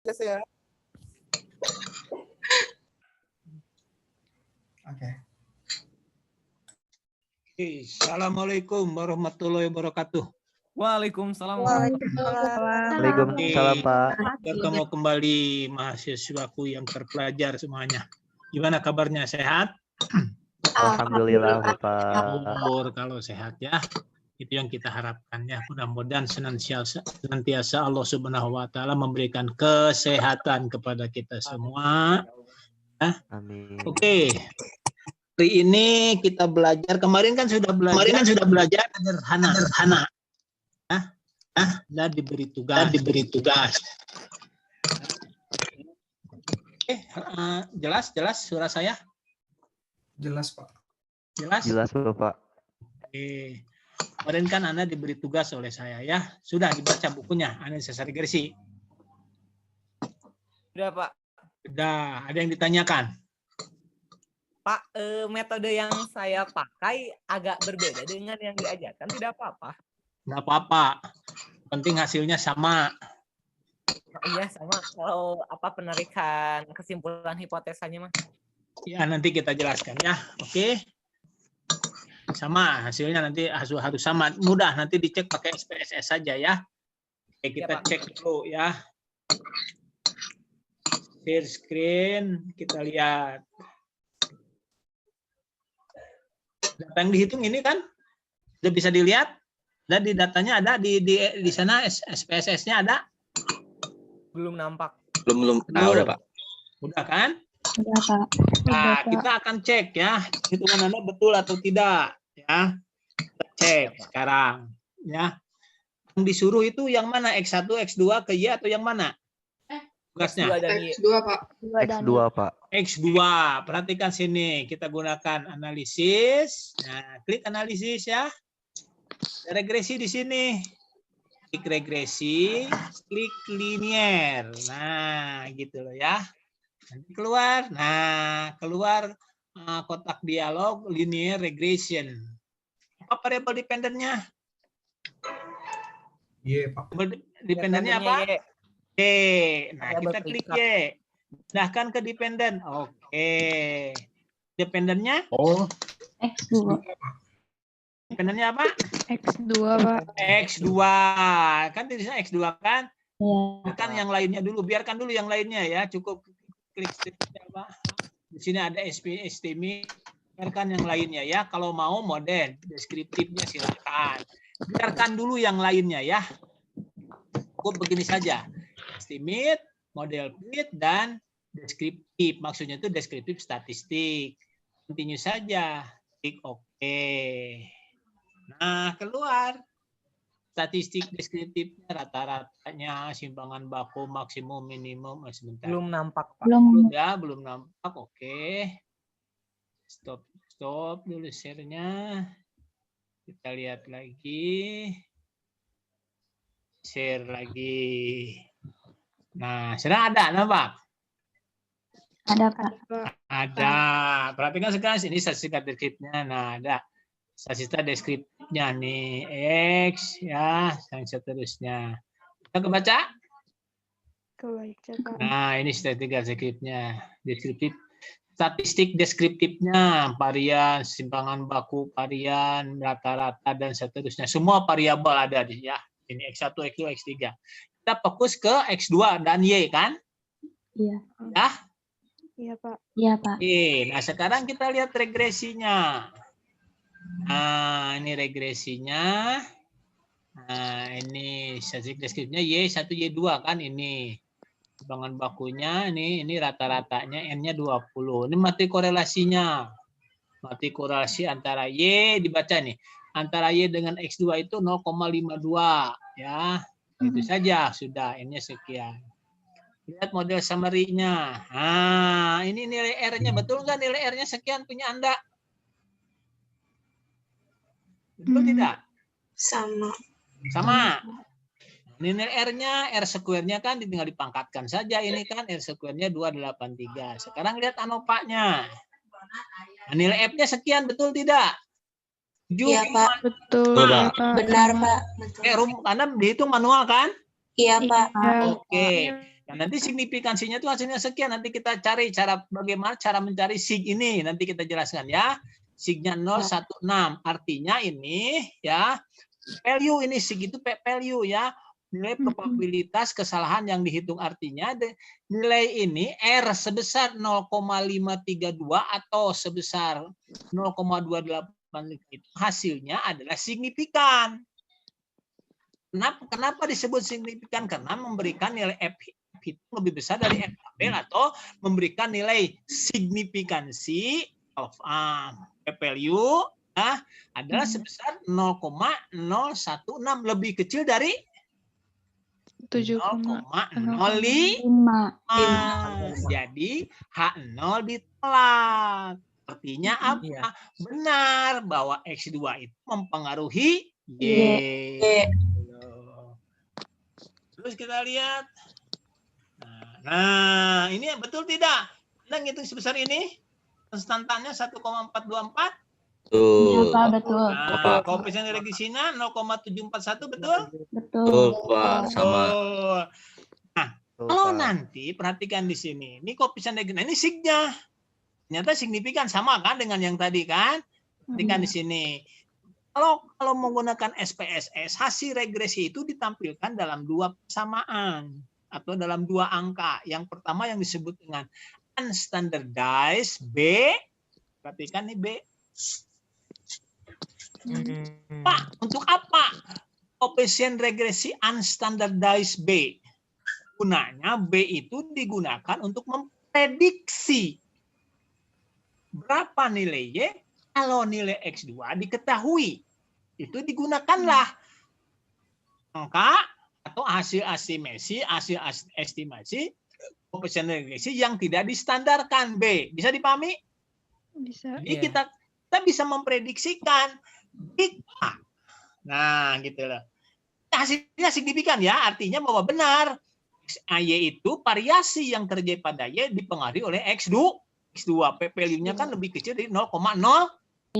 Ya. Oke. Assalamualaikum warahmatullahi wabarakatuh. Waalaikumsalam. Waalaikumsalam, Pak. Bertemu kembali mahasiswaku yang terpelajar semuanya. Gimana kabarnya, sehat? Alhamdulillah, Bapak. Syukur kalau sehat ya. Itu yang kita harapkan ya. Mudah-mudahan senantiasa Allah Subhanahu wa taala memberikan kesehatan kepada kita semua. Ya. Amin. Oke. Hari ini kita belajar. Kemarin kan sudah belajar sederhana. Dan diberi tugas. Jelas suara saya? Jelas, Pak. Jelas, Bapak. Oke. Kemarin kan Anda diberi tugas oleh saya ya. Sudah dibaca bukunya, analisis regresi. Sudah, Pak. Sudah, ada yang ditanyakan? Pak, metode yang saya pakai agak berbeda dengan yang diajarkan. Tidak apa-apa. Nggak apa-apa. Penting hasilnya sama. Iya, sama. Kalau penarikan kesimpulan hipotesanya, Mas. Ya, nanti kita jelaskan ya. Oke. Sama, hasilnya nanti harus sama. Mudah, nanti dicek pakai SPSS saja ya. Oke, kita cek dulu ya. Share screen, kita lihat. Data yang dihitung ini kan sudah bisa dilihat. Dan di datanya ada di sana SPSS-nya ada? Belum nampak. Belum. Nah, udah, Pak. Udah kan? Udah, Pak. Nah, kita akan cek ya, hitungan Anda betul atau tidak ya. Kita cek sekarang ya. Yang disuruh itu yang mana? X1, X2 ke Y atau yang mana? Tugasnya? X2, Pak. X2, Pak. X2. Perhatikan sini, kita gunakan analisis. Nah, klik analisis ya. Regresi di sini. Klik regresi, klik linear. Nah, gitu loh ya. Nanti keluar. Nah, keluar kotak dialog linear regression. Apa variabel dependennya? Iya, Pak. Dependennya apa? Y. Oke. Nah, kita klik Y. Pindahkan ke dependen. Oke. Dependennya? X2. Dependennya apa? X2, Pak. X2. Kan tulisannya X2 kan? Iya. Kan yang lainnya dulu. Biarkan dulu yang lainnya ya. Cukup klik apa? Di sini ada estimate. Biarkan yang lainnya ya. Kalau mau model deskriptifnya silakan. Biarkan dulu yang lainnya ya. Cukup begini saja. Estimate, model fit, dan deskriptif. Maksudnya itu deskriptif statistik. Continue saja. Klik OK. Nah, keluar. Statistik deskriptifnya, rata-ratanya, simpangan baku, maksimum, minimum. Sebentar. Belum nampak, Pak. Belum nampak. Oke. Stop dulu share-nya. Kita lihat lagi. Share lagi. Nah, sudah ada, nampak? Ada, Pak. Ada. Perhatikan sekarang ini statistik deskriptifnya. Nah, ada statistik deskriptifnya nih. X ya, yang seterusnya. Kita kebaca? Kebaca, Pak. Nah, ini statistik deskriptifnya. Statistik deskriptifnya, varian, simpangan baku, varian, rata-rata, dan seterusnya. Semua variabel ada di ya. Ini X1, X2, X3. Kita fokus ke X2 dan Y kan? Iya. Ya? Iya, Pak. Iya, Pak. Oke, nah sekarang kita lihat regresinya. Nah, ini regresinya. Nah, ini statistik deskriptifnya Y1, Y2 kan ini. Simpangan bakunya ini rata-ratanya N-nya 20. Ini mati korelasinya. Mati korelasi antara Y dibaca nih. Antara Y dengan X2 itu 0,52 ya. Itu saja sudah N-nya sekian. Lihat model summary-nya. Nah, ini nilai R-nya betul nggak nilai R-nya sekian punya Anda? Betul tidak? Sama. Nilai R-nya, R square-nya kan tinggal dipangkatkan saja. Ini kan R square-nya 283. Sekarang lihat ANOVA-nya. Nah, nilai F-nya sekian, betul tidak? Iya, Pak. Betul, Pak. Benar, Pak. Anda dihitung manual kan? Iya, Pak. Oke. Nah, nanti signifikansinya itu hasilnya sekian. Nanti kita cari bagaimana cara mencari sig ini. Nanti kita jelaskan ya. Signya 016. Artinya ini ya value ini sig itu value ya. Nilai probabilitas kesalahan yang dihitung artinya nilai ini R sebesar 0,532 atau sebesar 0,28 itu hasilnya adalah signifikan. Kenapa disebut signifikan? Karena memberikan nilai F itu lebih besar dari F tabel atau memberikan nilai signifikansi of value adalah sebesar 0,016 lebih kecil dari 0,05. Jadi H0 ditolak. Artinya apa? Benar bahwa X2 itu mempengaruhi Y. Terus kita lihat. Nah, ini betul tidak? Anda ngitung sebesar ini? Konstantannya 1,424. Betul. Nah, koefisien regresinya 0,741 betul? Betul. Pak, sama. Nah, kalau nanti perhatikan di sini, ini koefisien regresi, nah ini signya. Ternyata signifikan sama kan dengan yang tadi kan? Perhatikan di sini. Kalau menggunakan SPSS, hasil regresi itu ditampilkan dalam dua persamaan atau dalam dua angka. Yang pertama yang disebut dengan unstandardized B. Perhatikan nih B. Pak, untuk apa koefisien regresi unstandardized B? Gunanya B itu digunakan untuk memprediksi berapa nilai Y kalau nilai X2 diketahui. Itu digunakanlah angka atau hasil estimasi koefisien regresi yang tidak distandarkan B. Bisa dipahami? Bisa. Jadi kita bisa memprediksikan jika, nah gitu loh. Hasilnya signifikan ya, artinya bahwa benar Y itu variasi yang terjadi pada Y dipengaruhi oleh X2. Value-nya kan lebih kecil dari 0,05.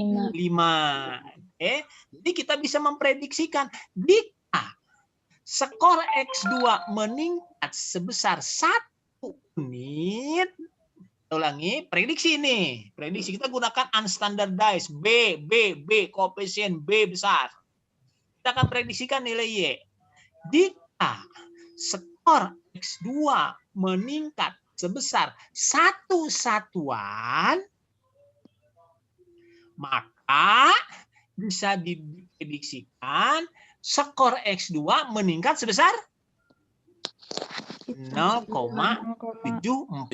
Jadi kita bisa memprediksikan jika skor X2 meningkat sebesar 1 unit. Ulangi, prediksi ini. Prediksi kita gunakan unstandardized B, koefisien B besar. Kita akan prediksikan nilai Y. Jika skor X2 meningkat sebesar 1 satuan, maka bisa diprediksikan skor X2 meningkat sebesar 0,741.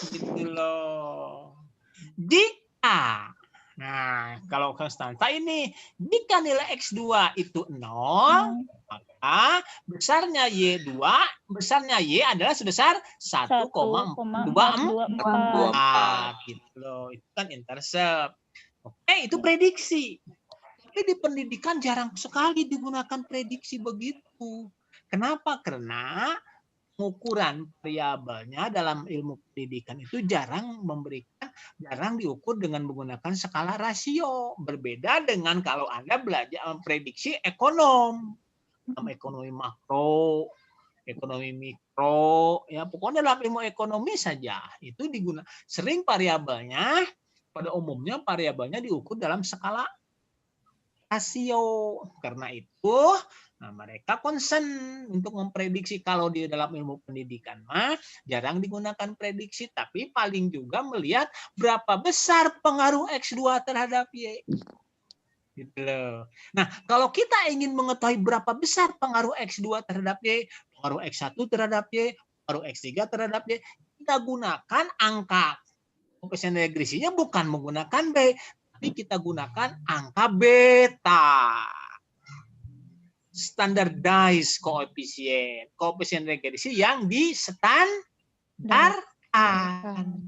Gitu loh. Jika, nah kalau konstanta ini, jika nilai X2 itu 0, maka besarnya Y2, besarnya Y adalah sebesar 1,24. Gitu loh. Itu kan intercept. Oke, itu prediksi. Tapi di pendidikan jarang sekali digunakan prediksi begitu. Kenapa? Karena pengukuran variabelnya dalam ilmu pendidikan itu jarang diukur dengan menggunakan skala rasio. Berbeda dengan kalau Anda belajar memprediksi ekonomi makro, ekonomi mikro, ya pokoknya dalam ilmu ekonomi saja itu digunakan. Sering variabelnya, pada umumnya variabelnya diukur dalam skala rasio. Karena itu, nah, mereka concern untuk memprediksi. Kalau di dalam ilmu pendidikan mah jarang digunakan prediksi, tapi paling juga melihat berapa besar pengaruh X2 terhadap Y. Gitu loh. Nah, kalau kita ingin mengetahui berapa besar pengaruh X2 terhadap Y, pengaruh X1 terhadap Y, pengaruh X3 terhadap Y, kita gunakan angka koefisien regresinya bukan menggunakan B, tapi kita gunakan angka beta. Standardized koefisien regresi yang distandarkan.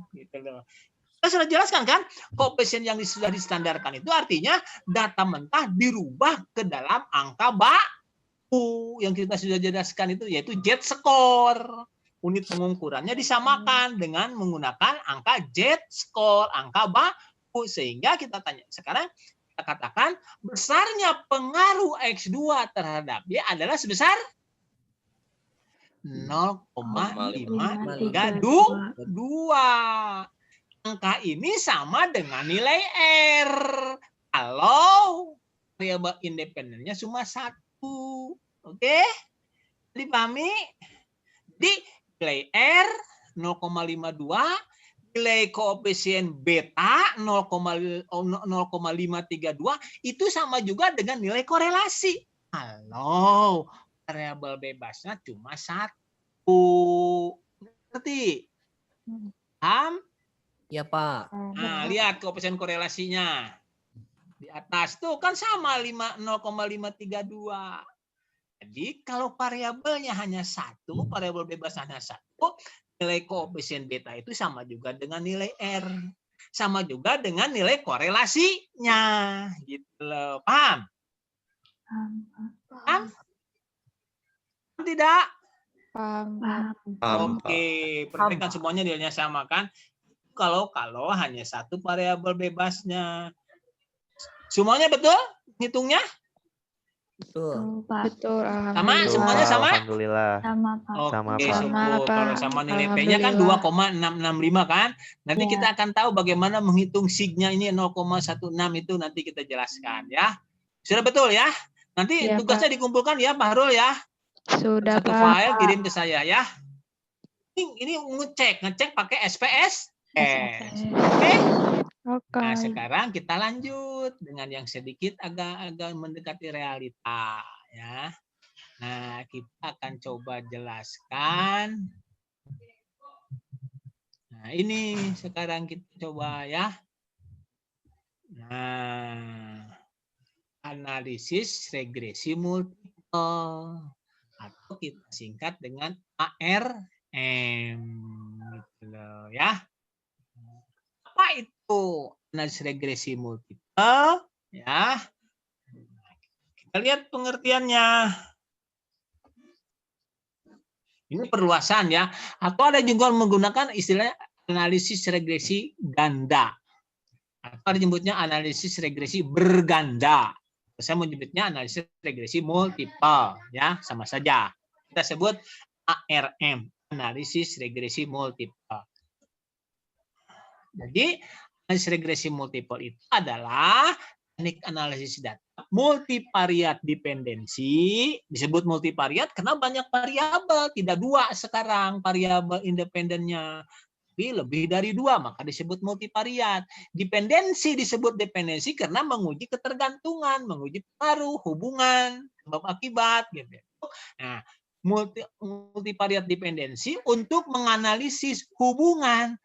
Gitu loh. Kita sudah jelaskan kan, koefisien yang sudah distandarkan itu artinya data mentah dirubah ke dalam angka baku yang kita sudah jelaskan itu, yaitu Z-score. Unit pengukurannya disamakan dengan menggunakan angka Z-score, angka baku, sehingga kita tanya sekarang. Kita katakan besarnya pengaruh X2 terhadap Y adalah sebesar 0,532. Angka ini sama dengan nilai R. Kalau variabel independennya cuma 1. Oke? Dipahami? Di nilai R 0,52, nilai koefisien beta 0,532 itu sama juga dengan nilai korelasi. Kalau variabel bebasnya cuma 1. Ngerti? Paham? Ya, Pak. Nah, lihat koefisien korelasinya. Di atas tuh kan sama 0,532. Jadi kalau variabelnya hanya 1, variabel bebas hanya 1, nilai koefisien beta itu sama juga dengan nilai R. Sama juga dengan nilai korelasinya. Gitu loh. Paham? Paham? Tidak? Paham. Oke, perhatikan semuanya nilainya sama kan? Kalau hanya 1 variabel bebasnya. Semuanya betul? Hitungnya? Betul. Betul. Sama? Betul, Semuanya Pak. sama? Alhamdulillah. Sama, Pak. Sama, Oke, Pak. syukur. Pak. Kalau sama nilai P-nya kan Alhamdulillah. 2,665 kan? Nanti Ya. kita akan tahu bagaimana menghitung sig-nya ini 0,16 itu nanti kita jelaskan ya. Sudah betul ya? Nanti Ya, tugasnya dikumpulkan ya Pak Harul ya. Sudah, Satu Pak. file kirim ke saya ya. Ini ngecek pakai SPS. Oke? Oke. Nah, sekarang kita lanjut dengan yang sedikit agak mendekati realita ya. Nah, kita akan coba jelaskan. Nah, ini sekarang kita coba ya. Nah, analisis regresi multiple atau kita singkat dengan ARM gitu loh ya. Apa itu analisis regresi multiple ya? Kita lihat pengertiannya. Ini perluasan ya. Atau ada juga menggunakan istilah analisis regresi ganda. Atau ada menyebutnya analisis regresi berganda. Saya menyebutnya analisis regresi multiple ya, sama saja. Kita sebut ARM, analisis regresi multiple. Jadi analisis regresi multiple itu adalah teknik analisis data multivariat dependensi. Disebut multivariat karena banyak variabel, tidak 2 sekarang variabel independennya, tapi lebih dari 2, maka disebut multivariat. Dependensi disebut dependensi karena menguji ketergantungan, menguji pengaruh, hubungan, sebab akibat gitu. Nah, multivariat dependensi untuk menganalisis hubungan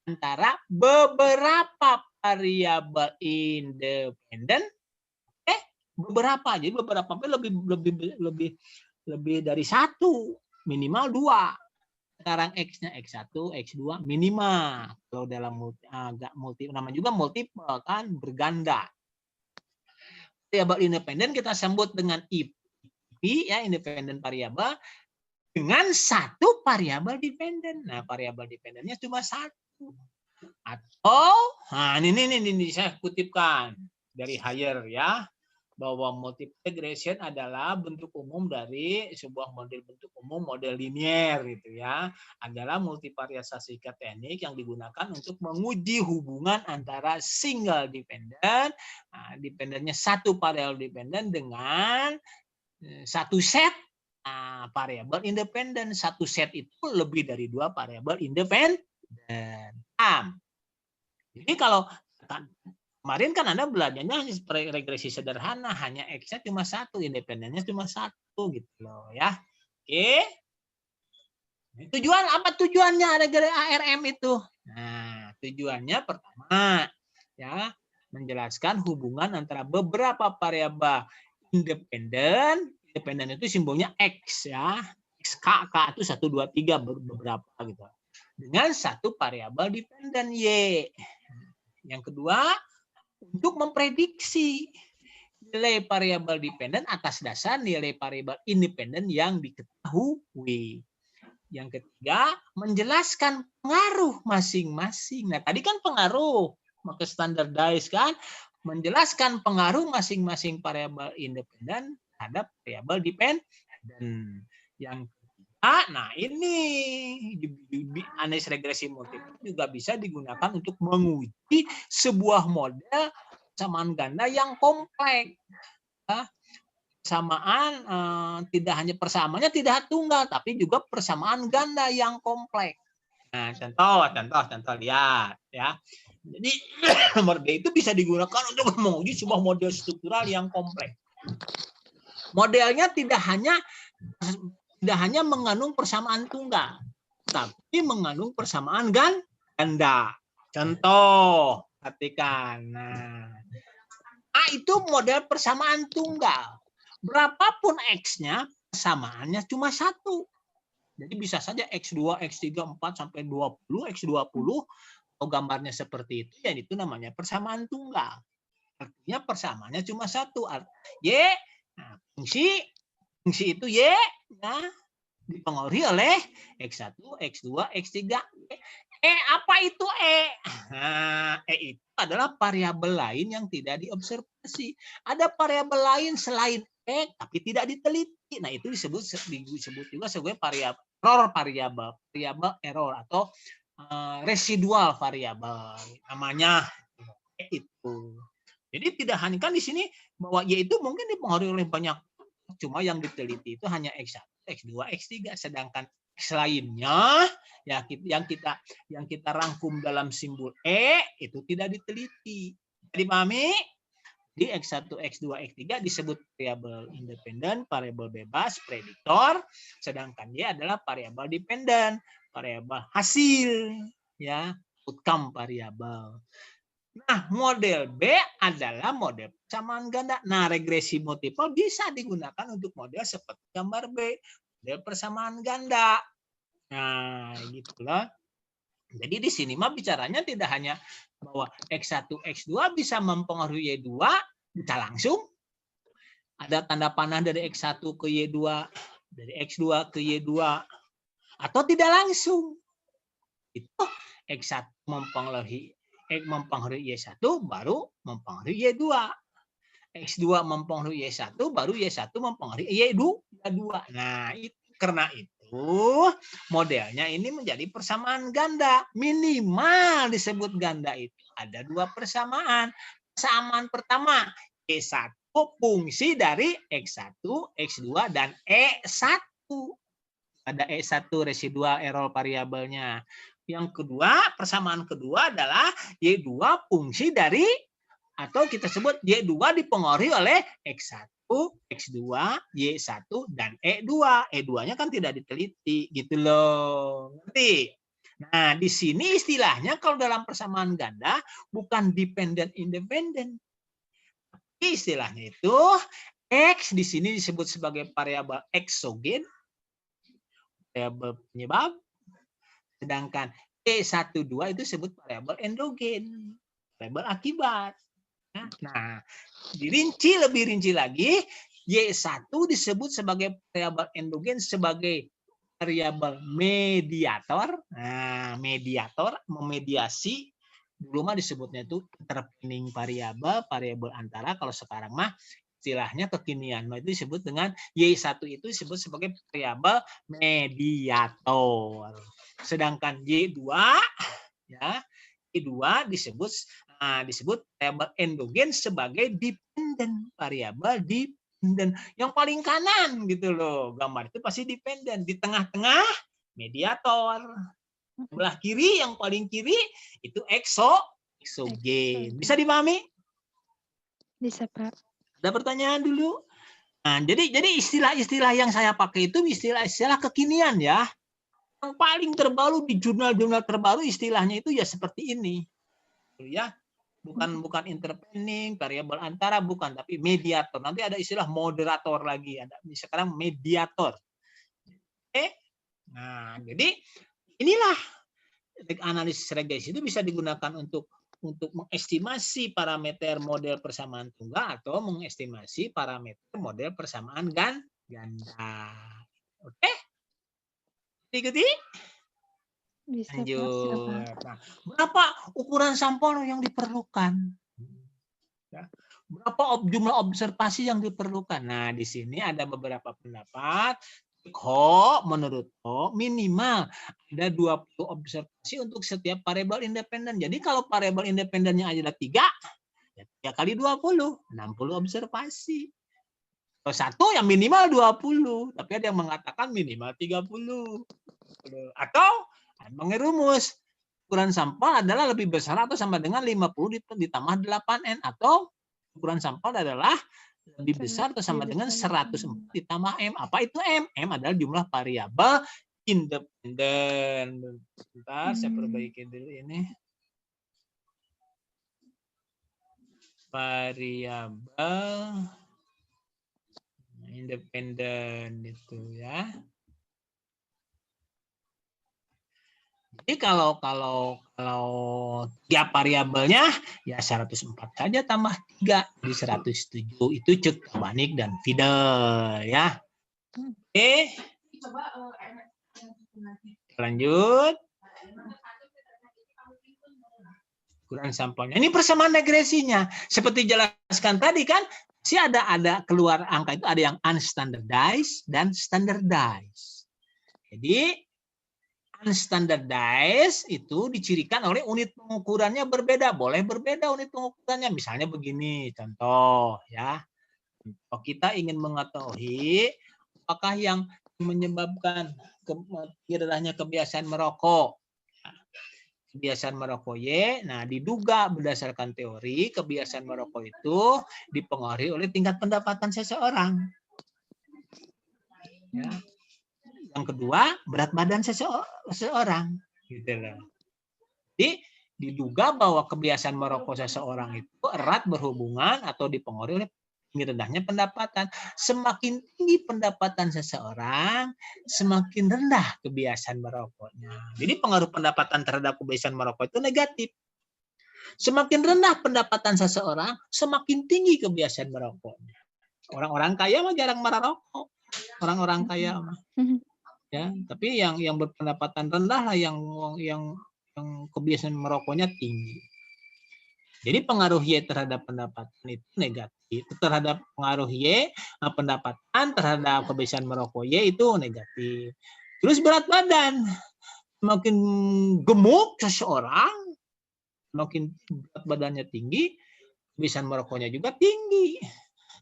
antara beberapa variabel independen, beberapa, jadi beberapa lebih dari 1, minimal 2. Sekarang X-nya X1, X2 minimal. Kalau dalam namanya juga multiple kan, berganda. Variabel independen kita sebut dengan IP ya, independen variabel dengan 1 variabel dependen. Nah, variabel dependennya cuma 1. Atau ini saya kutipkan dari Haier ya, bahwa multiple regression adalah bentuk umum dari sebuah model bentuk umum model linier gitu ya, adalah multivariasi teknik yang digunakan untuk menguji hubungan antara single dependent, dependennya 1 variabel dependen dengan 1 set variabel independen. 1 set itu lebih dari 2 variabel independen. Jadi kalau kemarin kan Anda belajarnya regresi sederhana, hanya X-nya cuma 1, independennya cuma 1 gitu loh ya. Oke. Tujuan apa tujuannya ARM itu? Nah, tujuannya pertama ya, menjelaskan hubungan antara beberapa variabel independen. Independen itu simbolnya X ya. X, K itu 1, 2, 3 beberapa gitu. Dengan 1 variabel dependen Y. Yang kedua, untuk memprediksi nilai variabel dependen atas dasar nilai variabel independen yang diketahui. Yang ketiga, menjelaskan pengaruh masing-masing. Nah, tadi kan pengaruh, maka standardize kan, menjelaskan pengaruh masing-masing variabel independen terhadap variabel dependen. Yang ketiga, Nah ini analisis regresi multipel juga bisa digunakan untuk menguji sebuah model persamaan ganda yang kompleks. Persamaan tidak hanya persamaannya tidak tunggal, tapi juga persamaan ganda yang kompleks. Nah, contoh lihat ya. Jadi nomor B itu bisa digunakan untuk menguji sebuah model struktural yang kompleks. Modelnya tidak hanya mengandung persamaan tunggal, tapi mengandung persamaan ganda. Contoh, perhatikan. Nah, A itu model persamaan tunggal. Berapapun X-nya, persamaannya cuma 1. Jadi bisa saja X2, X3, 4, sampai 20, X20. Kalau gambarnya seperti itu, ya itu namanya persamaan tunggal. Artinya persamaannya cuma 1. Y, nah, fungsi itu Y, nah, dipengaruhi oleh X1, X2, X3. Apa itu E? Nah, E itu adalah variabel lain yang tidak diobservasi. Ada variabel lain selain E, tapi tidak diteliti. Nah, itu disebut juga sebagai variabel error atau residual variabel. Namanya itu. Jadi tidak hanya kan di sini bahwa Y itu mungkin dipengaruhi oleh banyak, cuma yang diteliti itu hanya X1, X2, X3, sedangkan X lainnya ya yang kita rangkum dalam simbol E itu tidak diteliti. Jadi pahami? Di X1, X2, X3 disebut variabel independen, variabel bebas, prediktor, sedangkan Y adalah variabel dependen, variabel hasil, ya, outcome variabel. Nah, model B adalah model persamaan ganda. Nah, regresi multipel bisa digunakan untuk model seperti gambar B, model persamaan ganda. Nah, gitulah. Jadi di sini mah bicaranya tidak hanya bahwa X1, X2 bisa mempengaruhi Y2, bisa langsung. Ada tanda panah dari X1 ke Y2, dari X2 ke Y2, atau tidak langsung. Itu X1 mempengaruhi Y1, baru mempengaruhi Y2. X2 mempengaruhi Y1, baru Y1 mempengaruhi Y2. Nah, karena itu modelnya ini menjadi persamaan ganda. Minimal disebut ganda itu ada 2 persamaan. Persamaan pertama, Y1 fungsi dari X1, X2, dan E1. Ada E1 residual error variabelnya. Yang kedua, persamaan kedua adalah Y2 fungsi dari, atau kita sebut Y2 dipengaruhi oleh X1, X2, Y1, dan E2. E2-nya kan tidak diteliti, gitu loh. Ngerti? Nah, di sini istilahnya kalau dalam persamaan ganda bukan dependent independent. Istilahnya itu X di sini disebut sebagai variabel eksogen, variabel penyebab, sedangkan E12 itu disebut variabel endogen, variabel akibat. Nah, lebih rinci lagi, Y1 disebut sebagai variabel endogen sebagai variabel mediator. Nah, mediator memediasi, dulu mah disebutnya itu intervening variabel antara, kalau sekarang mah istilahnya kekinian itu disebut dengan Y1 itu disebut sebagai variabel mediator. Sedangkan Y2 ya, Y2 disebut variabel endogen sebagai dependent, variabel dependent. Yang paling kanan gitu loh, gambar itu pasti dependent, di tengah-tengah mediator. Sebelah kiri, yang paling kiri itu eksogen. Bisa dipahami? Bisa, Pak. Ada pertanyaan dulu? Nah, jadi istilah-istilah yang saya pakai itu istilah-istilah kekinian ya. Yang paling terbaru di jurnal-jurnal terbaru istilahnya itu ya seperti ini. Ya. Bukan intervening, variabel antara, bukan, tapi mediator. Nanti ada istilah moderator lagi, ada sekarang mediator. Oke. Nah, jadi inilah analisis regresi itu bisa digunakan untuk mengestimasi parameter model persamaan tunggal atau mengestimasi parameter model persamaan ganda. Oke? Ikuti? Bisa, Pak. Lanjut. Nah, berapa ukuran sampel yang diperlukan? Ya. Berapa jumlah observasi yang diperlukan? Nah, di sini ada beberapa pendapat. Menurut Ho minimal ada 20 observasi untuk setiap variabel independen. Jadi kalau variabel independennya ada 3, ya 3 kali 20, 60 observasi. Kalau satu yang minimal 20, tapi ada yang mengatakan minimal 30. Atau mengerumus ukuran sampel adalah lebih besar atau sama dengan 50 ditambah 8N, atau ukuran sampel adalah lebih besar atau sama dengan 104 ditambah M. Apa itu M? M adalah jumlah variabel independen. Bentar, saya perbaiki dulu ini. Variabel independen itu ya. Jadi kalau tiap variabelnya ya 104 saja tambah 3 di 107 itu Cek, Manik dan Fidel ya. Oke. Lanjut. Ukuran sampelnya. Ini persamaan regresinya. Seperti jelaskan tadi kan, ada keluar angka itu ada yang unstandardized dan standardized. Jadi unstandardized itu dicirikan oleh unit pengukurannya berbeda. Boleh berbeda unit pengukurannya. Misalnya begini, contoh ya. Kalau kita ingin mengetahui apakah yang menyebabkan rendahnya kebiasaan merokok. Kebiasaan merokok Y, nah diduga berdasarkan teori kebiasaan merokok itu dipengaruhi oleh tingkat pendapatan seseorang. Ya. Yang kedua, berat badan seseorang. Gitu loh. Jadi diduga bahwa kebiasaan merokok seseorang itu erat berhubungan atau dipengaruhi oleh tinggi rendahnya pendapatan. Semakin tinggi pendapatan seseorang, semakin rendah kebiasaan merokoknya. Jadi pengaruh pendapatan terhadap kebiasaan merokok itu negatif. Semakin rendah pendapatan seseorang, semakin tinggi kebiasaan merokoknya. Orang-orang kaya mah jarang merokok. Orang-orang kaya mah. Ya, tapi yang berpendapatan rendah lah yang kebiasaan merokoknya tinggi. Jadi pengaruh Y terhadap pendapatan itu negatif. Terhadap pengaruh Y, pendapatan terhadap kebiasaan merokok Y itu negatif. Terus berat badan. Semakin gemuk seseorang, semakin berat badannya tinggi, kebiasaan merokoknya juga tinggi.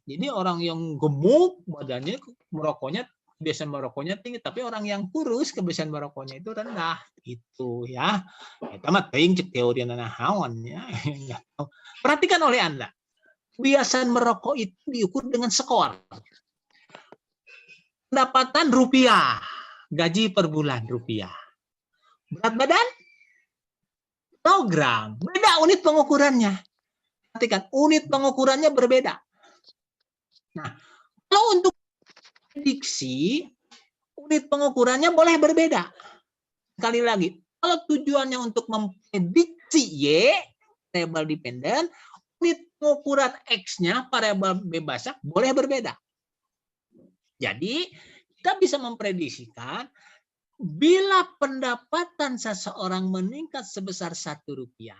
Jadi orang yang gemuk badannya merokoknya kebiasaan merokoknya tinggi, tapi orang yang kurus kebiasaan merokoknya itu rendah. Itu ya. Kita mah teuing cek teori nahawan ya. Perhatikan oleh Anda. Kebiasaan merokok itu diukur dengan skor. Pendapatan rupiah, gaji per bulan rupiah. Berat badan kilogram, beda unit pengukurannya. Perhatikan, unit pengukurannya berbeda. Nah, kalau untuk prediksi, unit pengukurannya boleh berbeda. Sekali lagi, kalau tujuannya untuk memprediksi Y, variabel dependen, unit pengukuran X-nya, variabel bebasnya, boleh berbeda. Jadi, kita bisa memprediksikan bila pendapatan seseorang meningkat sebesar Rp1,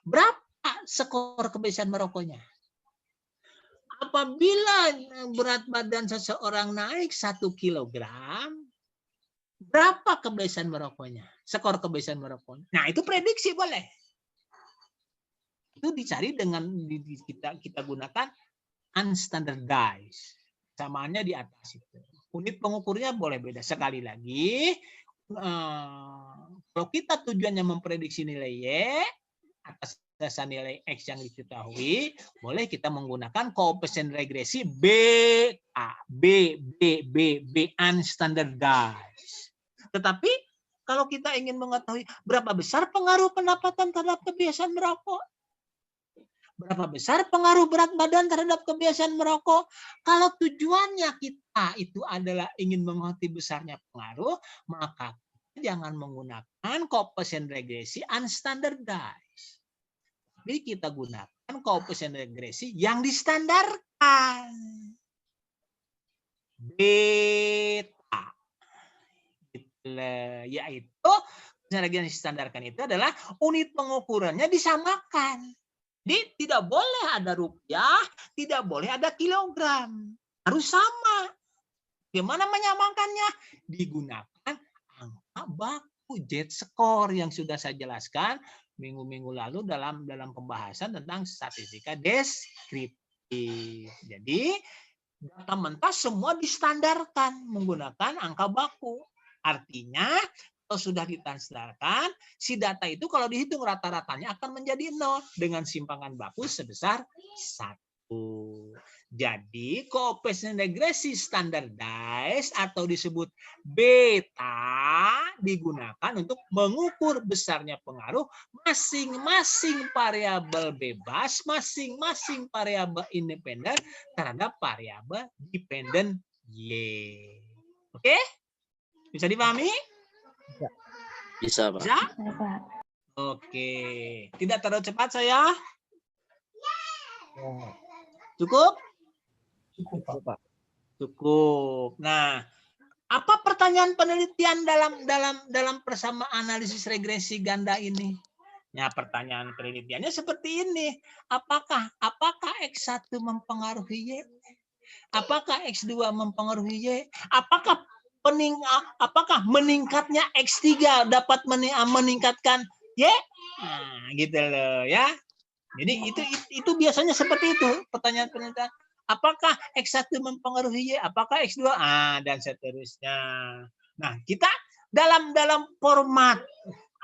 berapa skor kebiasaan merokoknya? Apabila berat badan seseorang naik 1 kilogram, berapa kebiasaan merokoknya? Skor kebiasaan merokoknya. Nah, itu prediksi boleh. Itu dicari dengan kita gunakan unstandardized. Samaannya di atas itu. Unit pengukurnya boleh beda. Sekali lagi, kalau kita tujuannya memprediksi nilai Y atas dasar nilai X yang diketahui, boleh kita menggunakan koefisien regresi B unstandardized. Tetapi kalau kita ingin mengetahui berapa besar pengaruh pendapatan terhadap kebiasaan merokok, berapa besar pengaruh berat badan terhadap kebiasaan merokok, kalau tujuannya kita itu adalah ingin mengetahui besarnya pengaruh, maka jangan menggunakan koefisien regresi unstandardized. Jadi kita gunakan koefisien regresi yang distandarkan. Beta. Yaitu koefisien regresi distandarkan itu adalah unit pengukurannya disamakan. Jadi tidak boleh ada rupiah, tidak boleh ada kilogram. Harus sama. Gimana menyamakannya? Digunakan angka baku Z-score yang sudah saya jelaskan minggu-minggu lalu dalam pembahasan tentang statistika deskriptif. Jadi data mentah semua distandarkan menggunakan angka baku. Artinya kalau sudah distandarkan, si data itu kalau dihitung rata-ratanya akan menjadi 0 dengan simpangan baku sebesar 1. Jadi koefisien regresi standardized atau disebut beta digunakan untuk mengukur besarnya pengaruh masing-masing variabel bebas, masing-masing variabel independen terhadap variabel dependen Y. Oke? Bisa dipahami? Bisa, Pak. Bisa? Oke. Tidak terlalu cepat saya? Cukup? Cukup, Pak. Cukup. Nah, apa pertanyaan penelitian dalam persamaan analisis regresi ganda ini? Ya, pertanyaan penelitiannya seperti ini. Apakah X1 mempengaruhi Y? Apakah X2 mempengaruhi Y? Apakah meningkatnya X3 dapat meningkatkan Y? Nah, gitu loh ya. Jadi itu biasanya seperti itu pertanyaan penelitian. Apakah X1 mempengaruhi Y? Apakah X2? Dan seterusnya. Nah, kita dalam format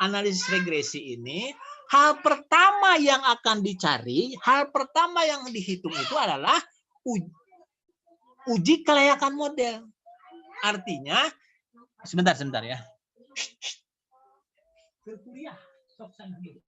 analisis regresi ini, hal pertama yang akan dicari, hal pertama yang dihitung itu adalah uji kelayakan model. Artinya, sebentar ya. Kuliah, sok sana dulu.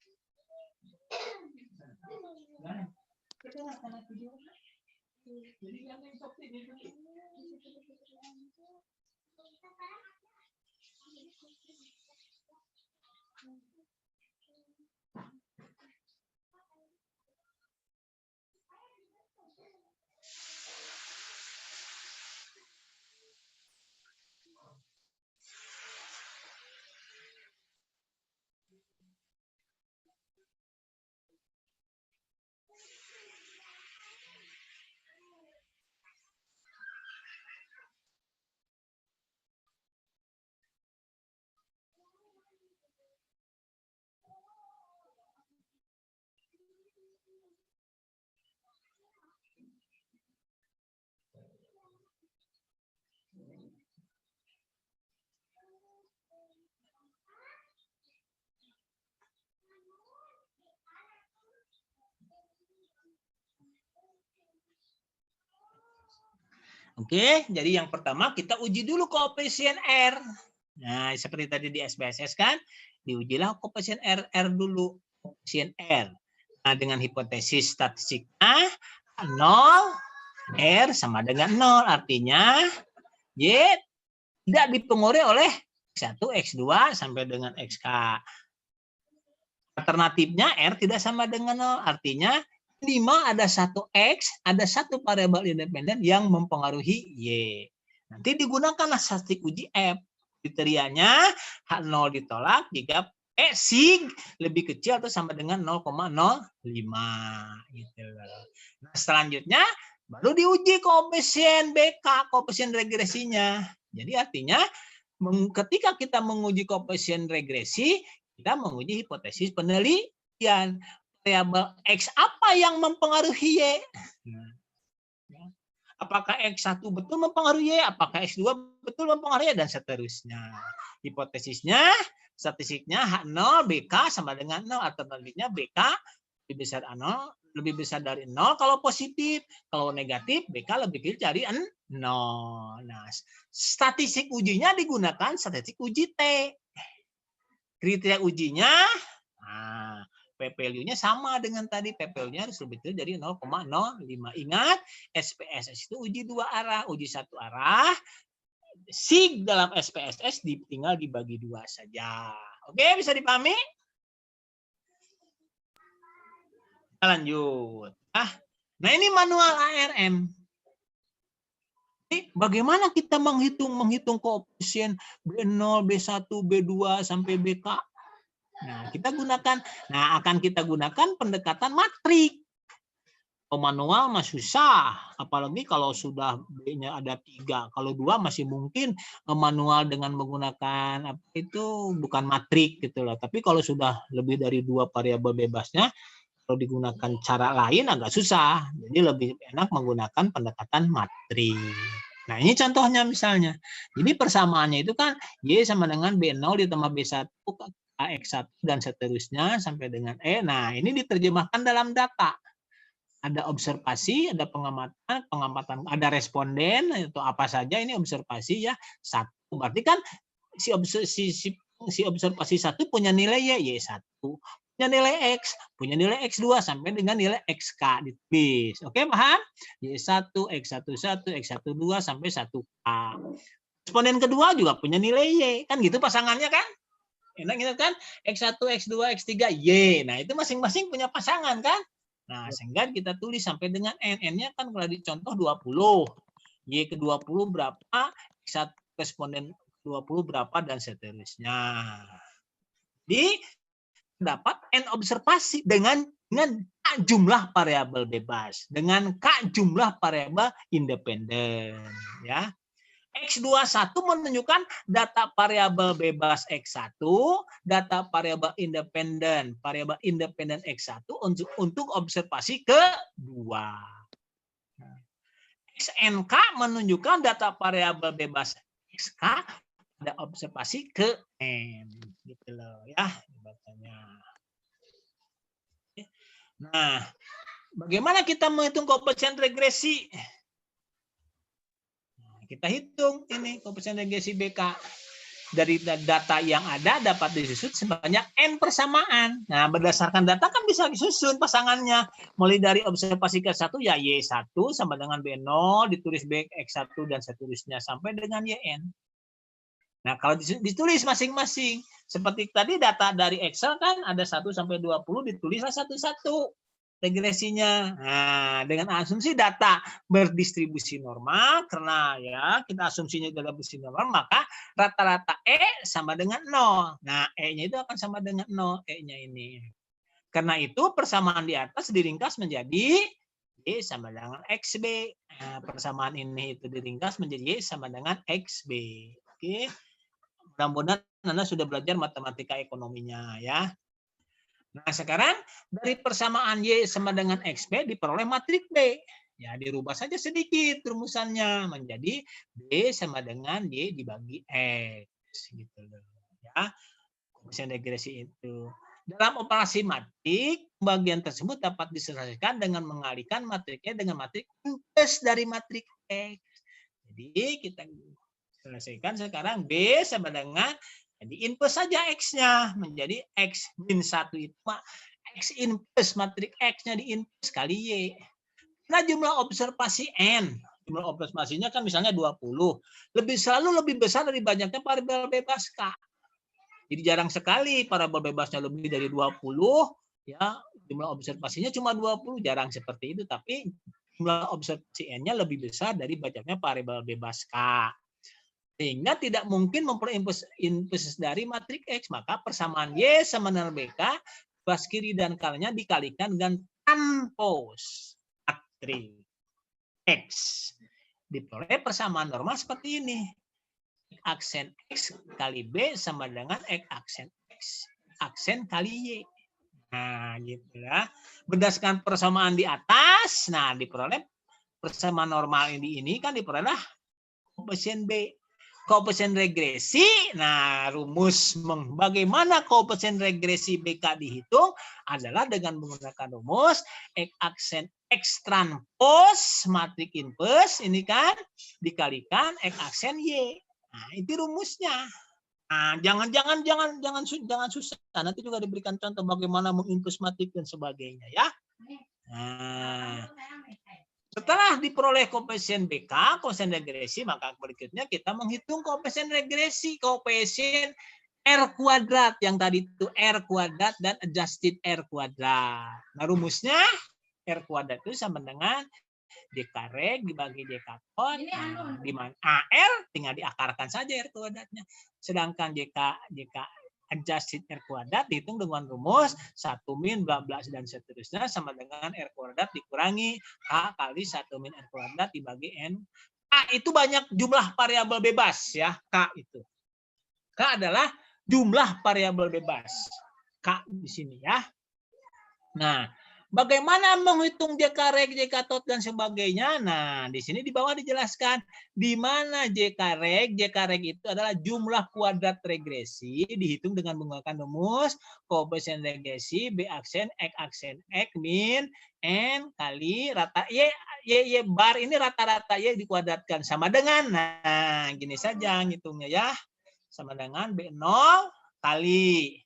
Oke, jadi yang pertama kita uji dulu koefisien R. Nah, seperti tadi di SPSS kan, diujilah koefisien R dulu, koefisien R. Nah, dengan hipotesis statistiknya 0, R sama dengan 0, artinya Y tidak dipengaruhi oleh X1, X2 sampai dengan XK. Alternatifnya R tidak sama dengan 0, artinya 5 ada 1 X, ada 1 variabel independen yang mempengaruhi Y. Nanti digunakanlah statistik uji F. Kriterianya H0 ditolak jika sig lebih kecil atau sama dengan 0,05. Gitu. Nah, selanjutnya baru diuji koefisien BK, koefisien regresinya. Jadi artinya ketika kita menguji koefisien regresi, kita menguji hipotesis penelitian. Variabel X apa yang mempengaruhi Y? Apakah X1 betul mempengaruhi Y? Apakah X2 betul mempengaruhi Y? Dan seterusnya. Hipotesisnya, statistiknya H0, BK sama dengan 0. Alternatifnya BK lebih besar dari 0 kalau positif. Kalau negatif, BK lebih kecil dari 0. Nah, statistik ujinya digunakan statistik uji T. Kriteria ujinya, P-value-nya sama dengan tadi. P-value-nya harus lebih kecil dari 0,05. Ingat, SPSS itu uji 2 arah. Uji 1 arah, sig dalam SPSS tinggal dibagi 2 saja. Oke, bisa dipahami? Kita lanjut. Nah, ini manual ARM. Jadi, bagaimana kita menghitung koefisien B0, B1, B2 sampai BK? Nah, akan kita gunakan pendekatan matrik. Kalau manual mah susah, apalagi kalau sudah B-nya ada 3. Kalau 2 masih mungkin manual dengan menggunakan apa itu bukan matrik gitu loh. Tapi kalau sudah lebih dari 2 variabel bebasnya, kalau digunakan cara lain agak susah. Jadi lebih enak menggunakan pendekatan matrik. Nah, ini contohnya misalnya. Jadi persamaannya itu kan Y sama dengan B0 ditambah B1 AX1 dan seterusnya sampai dengan E. Nah, ini diterjemahkan dalam data. Ada observasi, ada pengamatan, ada responden, itu apa saja ini observasi ya. 1. Berarti kan si observasi 1 punya nilai Y1, punya nilai X, punya nilai X2 sampai dengan nilai XK ditulis. Oke, paham? Y1, X11, X12 sampai 1K. Responden kedua juga punya nilai Y. Kan gitu pasangannya kan? Enak gitu kan? X1, X2, X3, Y. Nah, itu masing-masing punya pasangan kan? Nah, sehingga kita tulis sampai dengan N. N-nya kan kalau dicontoh 20. Y ke 20 berapa? X1 responden 20 berapa dan seterusnya. Jadi dapat N observasi dengan K jumlah variabel bebas, dengan K jumlah variabel independen, ya. X21 menunjukkan data variabel bebas X1, data variabel independen X1 untuk observasi kedua. XNK menunjukkan data variabel bebas XK pada observasi ke N. Gitu loh ya bacanya. Nah, bagaimana kita menghitung koefisien regresi? Kita hitung ini koefisien regresi BK. Dari data yang ada dapat disusun sebanyak N persamaan. Nah, berdasarkan data kan bisa disusun pasangannya. Mulai dari observasi ke 1 ya Y1 sama dengan B0, ditulis BX1 dan seterusnya sampai dengan YN. Nah, kalau ditulis masing-masing. Seperti tadi data dari Excel kan ada 1 sampai 20 ditulislah satu-satu regresinya. Nah, dengan asumsi data berdistribusi normal, karena ya kita asumsinya dalam distribusi normal, maka rata-rata E sama dengan 0. Nah, E-nya itu akan sama dengan 0, E-nya ini. Karena itu persamaan di atas diringkas menjadi Y sama dengan XB. Nah, persamaan ini itu diringkas menjadi Y sama dengan XB. Oke. Mudah-mudahan Anda sudah belajar matematika ekonominya ya. Nah, sekarang dari persamaan Y sama dengan XB diperoleh matrik B. Ya, dirubah saja sedikit rumusannya menjadi B sama dengan Y dibagi X. Gitu loh. Ya, koefisien regresi itu. Dalam operasi matrik, pembagian tersebut dapat diselesaikan dengan mengalihkan matriknya dengan matrik plus dari matrik X. Jadi, kita selesaikan sekarang B sama dengan jadi input saja X-nya menjadi X min 1 itu X input matrik X-nya di input kali Y. Nah, jumlah observasi N. Jumlah observasinya kan misalnya 20. Selalu lebih besar dari banyaknya variabel bebas K. Jadi jarang sekali variabel bebasnya lebih dari 20. Ya, jumlah observasinya cuma 20. Jarang seperti itu. Tapi jumlah observasi N-nya lebih besar dari banyaknya variabel bebas K. Sehingga tidak mungkin memperoleh input dari matrik X. Maka persamaan Y sama dengan BK, bas kiri dan kanannya dikalikan dengan transpose matrik X. Diperoleh persamaan normal seperti ini. X aksen X kali B sama dengan X aksen X aksen kali Y. Nah, gitu ya. Berdasarkan persamaan di atas, nah diperoleh persamaan normal ini kan diperoleh koefisien B. Koefisien regresi, nah rumus bagaimana koefisien regresi BK dihitung adalah dengan menggunakan rumus X aksen X transpose matrik inverse ini kan dikalikan X aksen Y. Nah, itu rumusnya. Nah, jangan susah. Nanti juga diberikan contoh bagaimana menginpus matrik dan sebagainya ya. Nah, setelah diperoleh koefisien BK, koefisien regresi, maka berikutnya kita menghitung koefisien regresi, koefisien R kuadrat. Yang tadi itu R kuadrat dan adjusted R kuadrat. Nah, rumusnya R kuadrat itu sama dengan D kare dibagi D kapot. Di mana AR tinggal diakarkan saja R kuadratnya. Sedangkan JK adjusted R kuadrat dihitung dengan rumus 1 min bla bla dan seterusnya sama dengan R kuadrat dikurangi K kali 1 min R kuadrat dibagi N. K itu banyak jumlah variabel bebas ya, K itu. K adalah jumlah variabel bebas. K di sini ya. Nah, bagaimana menghitung JK reg, JK tot dan sebagainya? Nah, di sini di bawah dijelaskan di mana JK reg itu adalah jumlah kuadrat regresi dihitung dengan menggunakan rumus koefisien regresi B aksen X min N kali rata Y bar ini rata-rata Y dikuadratkan sama dengan, nah gini saja ngitungnya ya, sama dengan B0 kali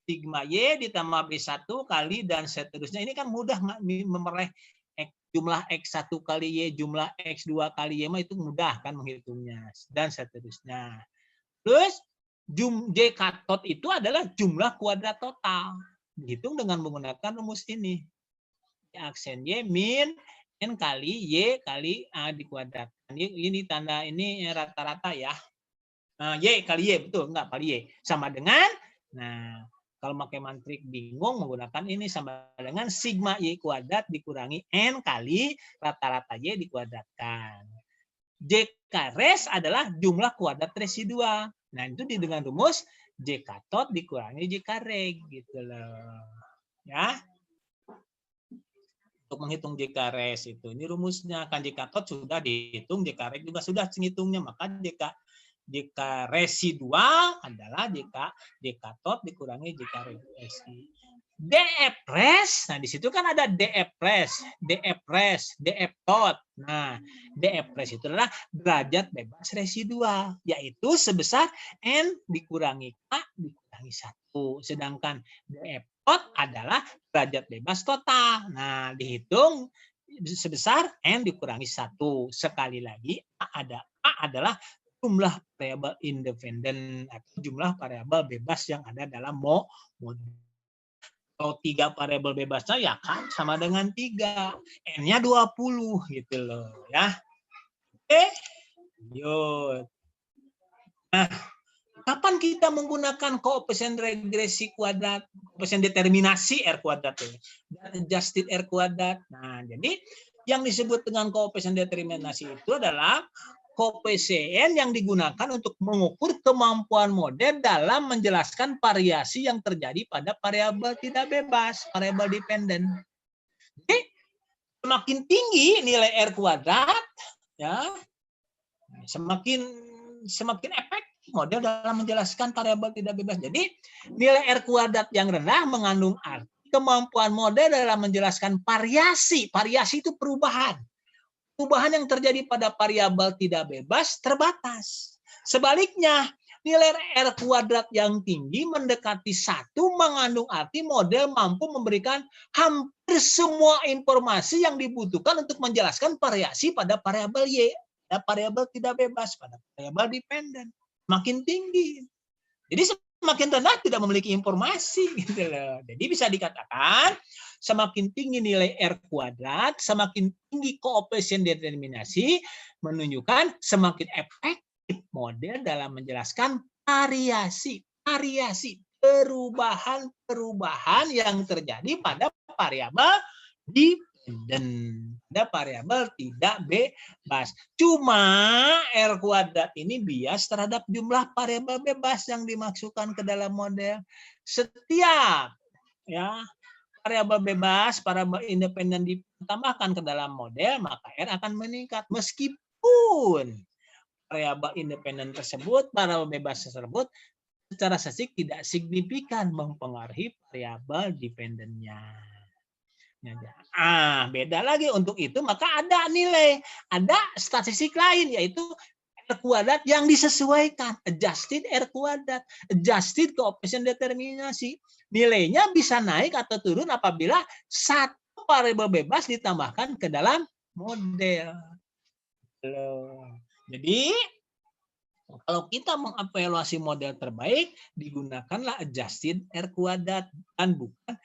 sigma Y ditambah B1 kali dan seterusnya. Ini kan mudah memereh jumlah X1 kali Y, jumlah X2 kali Y, itu mudah kan menghitungnya. Dan seterusnya. Terus JK tot itu adalah jumlah kuadrat total. Dihitung dengan menggunakan rumus ini. Aksen Y min N kali Y kali A dikuadratkan. Ini tanda ini rata-rata ya. Y kali Y, betul. Enggak, kali Y. Sama dengan, nah, kalau pakai mantrik bingung menggunakan ini sama dengan sigma Y kuadrat dikurangi N kali rata-rata Y dikuadratkan. JK res adalah jumlah kuadrat residual. Nah, itu dengan rumus JK tot dikurangi JK reg gitu loh. Ya. Untuk menghitung JK res itu. Ini rumusnya kan JK tot sudah dihitung, JK reg juga sudah ngitungnya, maka JK residual adalah JK tot dikurangi JK regresi. DF res, nah di situ kan ada DF res, DF tot. Nah, DF res itu adalah derajat bebas residual, yaitu sebesar N dikurangi K dikurangi 1. Sedangkan DF tot adalah derajat bebas total. Nah, dihitung sebesar N dikurangi 1. Sekali lagi, A adalah jumlah variabel independen atau jumlah variabel bebas yang ada dalam model. Kalau 3 variabel bebasnya ya kan sama dengan 3. N-nya 20 gitu loh ya. Oke. Yuk. Nah, kapan kita menggunakan koefisien regresi kuadrat, koefisien determinasi R kuadrat ini? Adjusted R kuadrat. Nah, jadi yang disebut dengan koefisien determinasi itu adalah koefisien yang digunakan untuk mengukur kemampuan model dalam menjelaskan variasi yang terjadi pada variabel tidak bebas, variabel dependen. Jadi, semakin tinggi nilai R kuadrat, ya, semakin efektif model dalam menjelaskan variabel tidak bebas. Jadi, nilai R kuadrat yang rendah mengandung arti kemampuan model dalam menjelaskan variasi. Variasi itu perubahan. Perubahan yang terjadi pada variabel tidak bebas terbatas. Sebaliknya, nilai R kuadrat yang tinggi mendekati 1 mengandung arti model mampu memberikan hampir semua informasi yang dibutuhkan untuk menjelaskan variasi pada variabel Y, pada variabel tidak bebas, pada variabel dependen. Makin tinggi. Jadi semakin rendah tidak memiliki informasi gitu loh. Jadi bisa dikatakan semakin tinggi nilai R kuadrat, semakin tinggi koefisien determinasi, menunjukkan semakin efektif model dalam menjelaskan variasi, perubahan yang terjadi pada variabel dependen, pada variabel tidak bebas. Cuma R kuadrat ini bias terhadap jumlah variabel bebas yang dimasukkan ke dalam model. Setiap ya variabel bebas, variabel independen ditambahkan ke dalam model, maka R akan meningkat. Meskipun variabel independen tersebut, variabel bebas tersebut, secara statistik tidak signifikan mempengaruhi variabel dependennya. Beda lagi untuk itu, maka ada nilai, ada statistik lain, yaitu R kuadrat yang disesuaikan, adjusted R kuadrat, adjusted koefisien determinasi. Nilainya bisa naik atau turun apabila satu variabel bebas ditambahkan ke dalam model. Jadi, kalau kita mengevaluasi model terbaik, digunakanlah adjusted R kuadrat dan bukan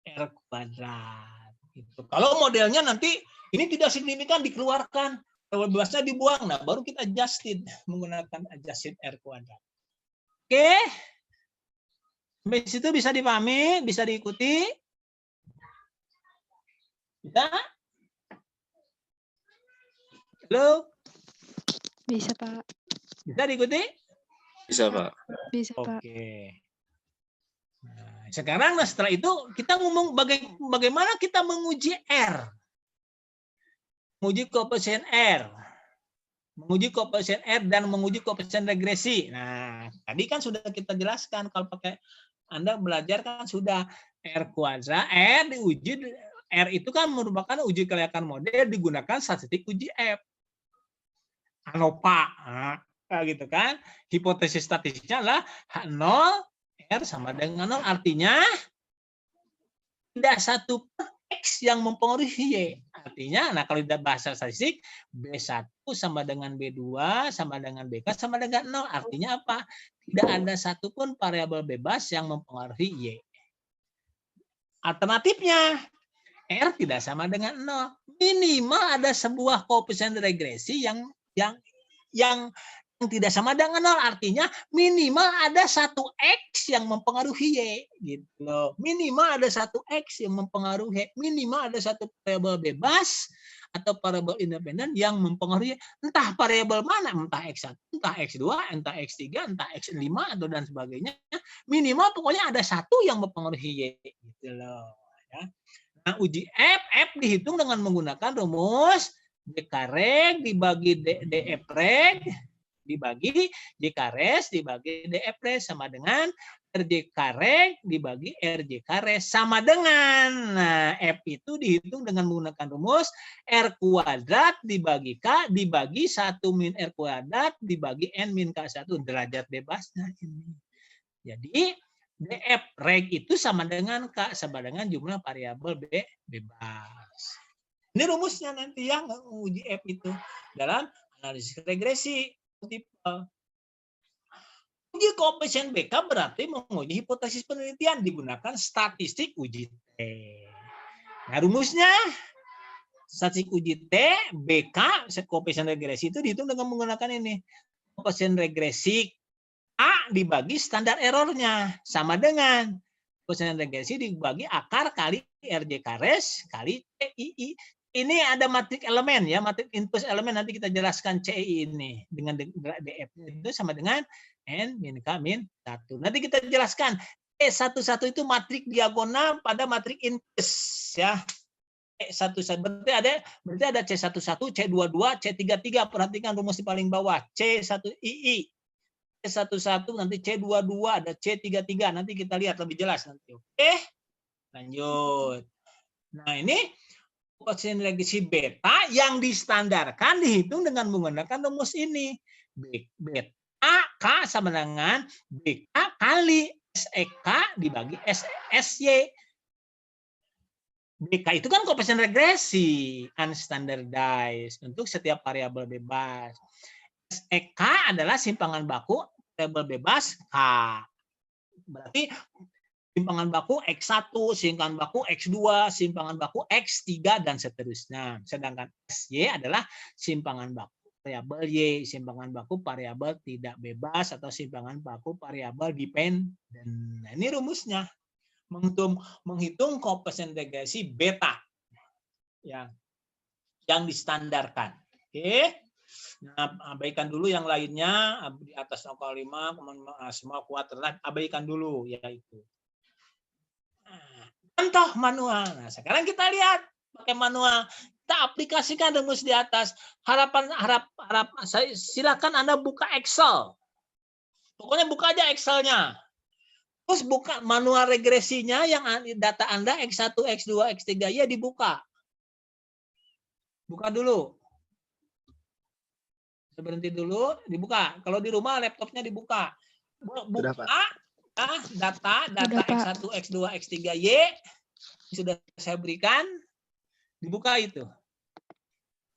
R kuadrat. Gitu. Kalau modelnya nanti ini tidak signifikan dikeluarkan, variabel bebasnya dibuang, nah baru kita adjusted menggunakan adjusted R kuadrat. Oke. Sampai situ bisa dipahami, bisa diikuti? Bisa? Halo? Bisa, Pak. Bisa diikuti? Bisa, Pak. Bisa, Pak. Oke. Nah, sekarang setelah itu kita ngomong bagaimana kita menguji R. Menguji koefisien R. Menguji koefisien R dan menguji koefisien regresi. Nah, tadi kan sudah kita jelaskan kalau pakai Anda belajar kan sudah R kuadrat, R diuji, R itu kan merupakan uji kelayakan model digunakan statistik uji F. ANOVA. Nah, gitu kan. Hipotesis statistiknya adalah H0, R sama dengan 0. Artinya tidak satu X yang mempengaruhi Y. Artinya, nah kalau tidak bahasa statistik, B1 sama dengan B2 sama dengan BK sama dengan 0. Artinya apa? Tidak ada satupun variabel bebas yang mempengaruhi Y. Alternatifnya, R tidak sama dengan 0. Minimal ada sebuah koefisien regresi yang tidak sama dengan 0. Artinya minimal ada satu X yang mempengaruhi Y. Gitu loh. Minimal ada satu X yang mempengaruhi Y. Minimal ada satu variabel bebas atau variabel independen yang mempengaruhi Y. Entah variabel mana, entah X1, entah X2, entah X3, entah X5 atau dan sebagainya. Minimal pokoknya ada satu yang mempengaruhi Y. Gitu loh. Ya. Nah, uji F dihitung dengan menggunakan rumus DK reg dibagi DF reg dibagi JK res dibagi DF res sama dengan RJK reg dibagi RJK res sama dengan. Nah, F itu dihitung dengan menggunakan rumus R kuadrat dibagi K dibagi 1 min R kuadrat dibagi N min K1 derajat bebasnya ini. Jadi DF reg itu sama dengan K, sama dengan jumlah variabel bebas. Ini rumusnya nanti yang uji F itu dalam analisis regresi. Uji koefisien BK berarti menguji hipotesis penelitian digunakan statistik uji T. Nah, rumusnya statistik uji T, BK, koefisien regresi itu dihitung dengan menggunakan ini. Koefisien regresi A dibagi standar errornya sama dengan koefisien regresi dibagi akar kali RJK res kali CII. Ini ada matrik elemen ya, matrik input elemen nanti kita jelaskan CII ini dengan DF itu sama dengan N min K min 1. Nanti kita jelaskan E11 itu matrik diagonal pada matrik input ya. E11 berarti ada C11, C22, C33. Perhatikan rumus di paling bawah. C1II. C11 nanti C22 ada C33 nanti kita lihat lebih jelas nanti. Oke. Lanjut. Nah, ini koefisien regresi beta yang distandarkan dihitung dengan menggunakan rumus ini. Beta K sama dengan BK kali SEK dibagi SY. BK itu kan koefisien regresi unstandardized untuk setiap variabel bebas. SEK adalah simpangan baku variabel bebas K. Berarti simpangan baku X1, simpangan baku X2, simpangan baku X3 dan seterusnya. Sedangkan SY adalah simpangan baku variabel Y, simpangan baku variabel tidak bebas atau simpangan baku variabel dependent. Nah, ini rumusnya. Menghitung koefisien regresi beta yang distandarkan. Oke. Nah, abaikan dulu yang lainnya di atas 0,5 semua kuadrat abaikan dulu yaitu. Contoh manual. Nah, sekarang kita lihat pakai manual. Kita aplikasikan rumus di atas. Silakan Anda buka Excel. Pokoknya buka aja Excelnya. Terus buka manual regresinya yang data Anda X1, X2, X3 ya dibuka. Buka dulu. Berhenti dulu, dibuka. Kalau di rumah laptopnya dibuka. Buka data X1, X2, X3, Y sudah saya berikan, dibuka itu.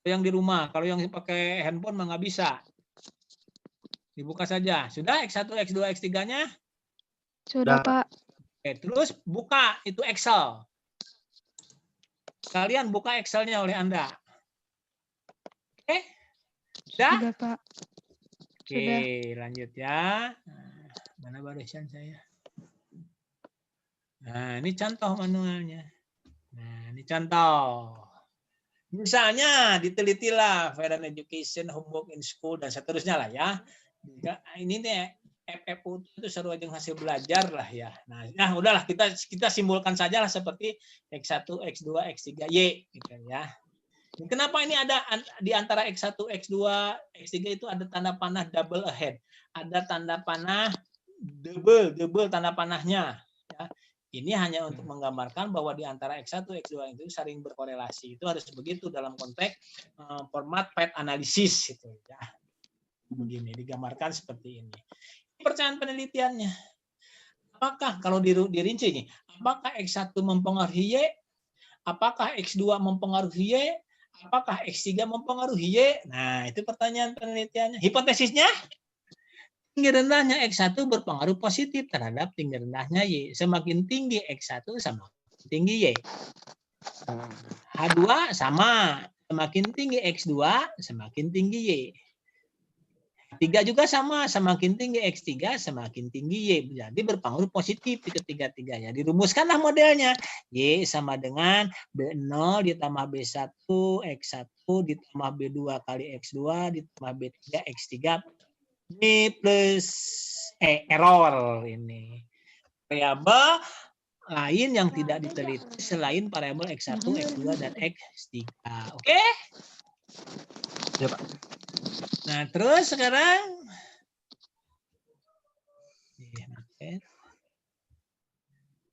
Yang di rumah, kalau yang pakai handphone mah nggak bisa. Dibuka saja. Sudah X1, X2, X3-nya? Sudah, Pak. Oke, terus buka itu Excel. Kalian buka Excel-nya oleh Anda. Oke? Sudah? Sudah, Pak. Oke, lanjut ya. Mana barisan saya? Nah, ini contoh manualnya. Nah, ini contoh. Misalnya ditelitilah Federal Education, Homework in School, dan seterusnya lah ya. Ini nih FFU itu seru aja hasil belajar lah ya. Nah, udahlah kita simbolkan saja lah seperti X1, X2, X3, Y gitu ya. Kenapa ini ada di antara X1, X2, X3 itu ada tanda panah double ahead. Ada tanda panah double tanda panahnya. Ya. Ini hanya untuk menggambarkan bahwa di antara X1, X2 itu saling berkorelasi. Itu harus begitu dalam konteks format PET analisis. Gitu, ya. Begini, digambarkan seperti ini. Percayaan penelitiannya. Apakah kalau dirinci nih, apakah X1 mempengaruhi Y? Apakah X2 mempengaruhi Y? Apakah X3 mempengaruhi Y? Nah, itu pertanyaan penelitiannya. Hipotesisnya, tinggi rendahnya X1 berpengaruh positif terhadap tinggi rendahnya Y. Semakin tinggi X1 sama tinggi Y. H2 sama. Semakin tinggi X2, semakin tinggi Y. 3 juga sama, semakin tinggi X3 semakin tinggi Y. Jadi berpengaruh positif di ketiga-tiganya. Dirumuskanlah modelnya. Y sama dengan B0 ditambah B1 X1 ditambah B2 kali X2 ditambah B3 X3 ini plus error ini. Variabel lain yang tidak diteliti selain variabel X1, X2 dan X3. Oke? Ya, Pak. Nah, terus sekarang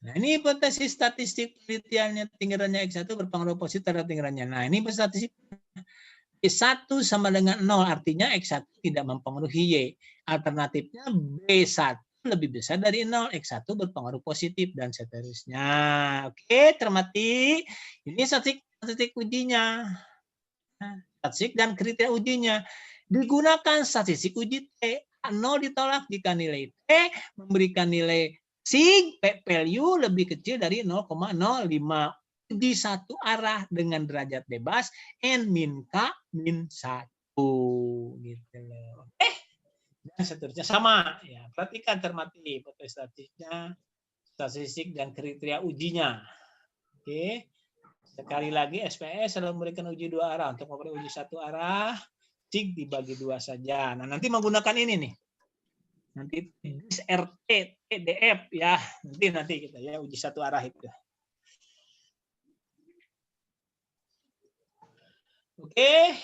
nah, ini hipotesis statistik penelitiannya tinggirannya X1 berpengaruh positif terhadap tinggirannya. Nah, ini statistik B1 sama dengan 0, artinya X1 tidak mempengaruhi Y. Alternatifnya B1 lebih besar dari 0, X1 berpengaruh positif, dan seterusnya. Oke, cermati. Ini statistik ujinya. Statistik dan kriteria ujinya. Digunakan statistik uji T. 0 ditolak jika nilai T memberikan nilai sig P value lebih kecil dari 0,05. Uji satu arah dengan derajat bebas N min K min 1. Gitu loh. Dan seterusnya sama. Ya, perhatikan cermati hipotesis statistiknya, statistik dan kriteria ujinya. Oke. Sekali lagi SPS selalu memberikan uji dua arah. Untuk memberi uji satu arah, sig dibagi 2 saja. Nah, nanti menggunakan ini nih. Nanti RT, TDF ya. Nanti kita ya uji satu arah itu. Oke.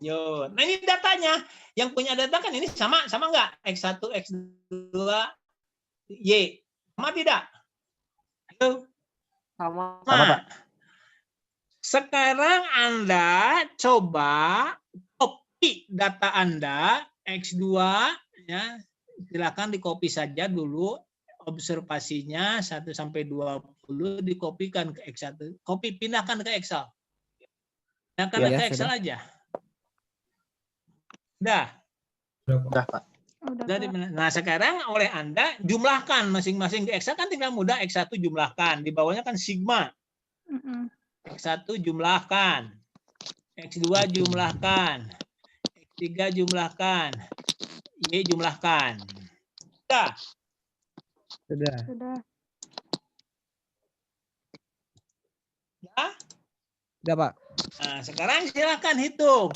Yo, nah ini datanya. Yang punya data kan ini sama nggak? X1, X2, Y. Sama tidak? Halo? Sama. Sama, Pak. Sekarang Anda coba copy data Anda X2 ya. Silakan di-copy saja dulu observasinya 1 sampai 20 dikopikan ke X1. Copy pindahkan ke Excel. Pindahkan ke Excel aja. Udah. Udah, Pak. Udah, Pak. Nah, sekarang oleh Anda jumlahkan masing-masing di Excel kan tinggal mudah X1 jumlahkan, di bawahnya kan sigma. X1 jumlahkan, X2 jumlahkan, X3 jumlahkan, Y jumlahkan. Sudah. Sudah. Ya? Sudah, Pak. Nah, sekarang silakan hitung.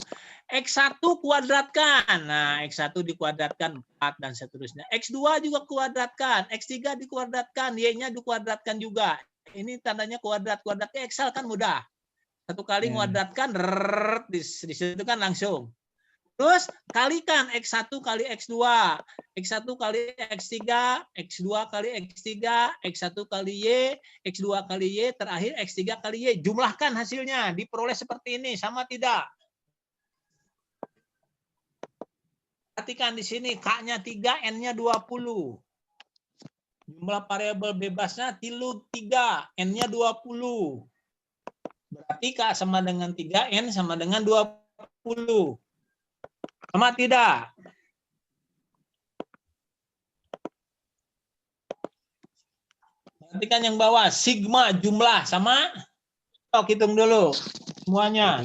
X1 kuadratkan. Nah, X1 dikuadratkan 4 dan seterusnya. X2 juga kuadratkan. X3 dikuadratkan. Y-nya dikuadratkan juga. Ini tandanya kuadrat. Kuadratnya Excel kan mudah. Satu kali kuadratkan, di situ kan langsung. Terus kalikan X1 kali X2. X1 kali X3. X2 kali X3. X1 kali Y. X2 kali Y. Terakhir X3 kali Y. Jumlahkan hasilnya. Diperoleh seperti ini. Sama tidak? Perhatikan di sini. K-nya 3, N-nya 20. Jumlah variabel bebasnya 3, N-nya 20. Berarti K sama dengan 3, N sama dengan 20. Sama tidak? Perhatikan yang bawah. Sigma jumlah sama. Hitung dulu. Semuanya.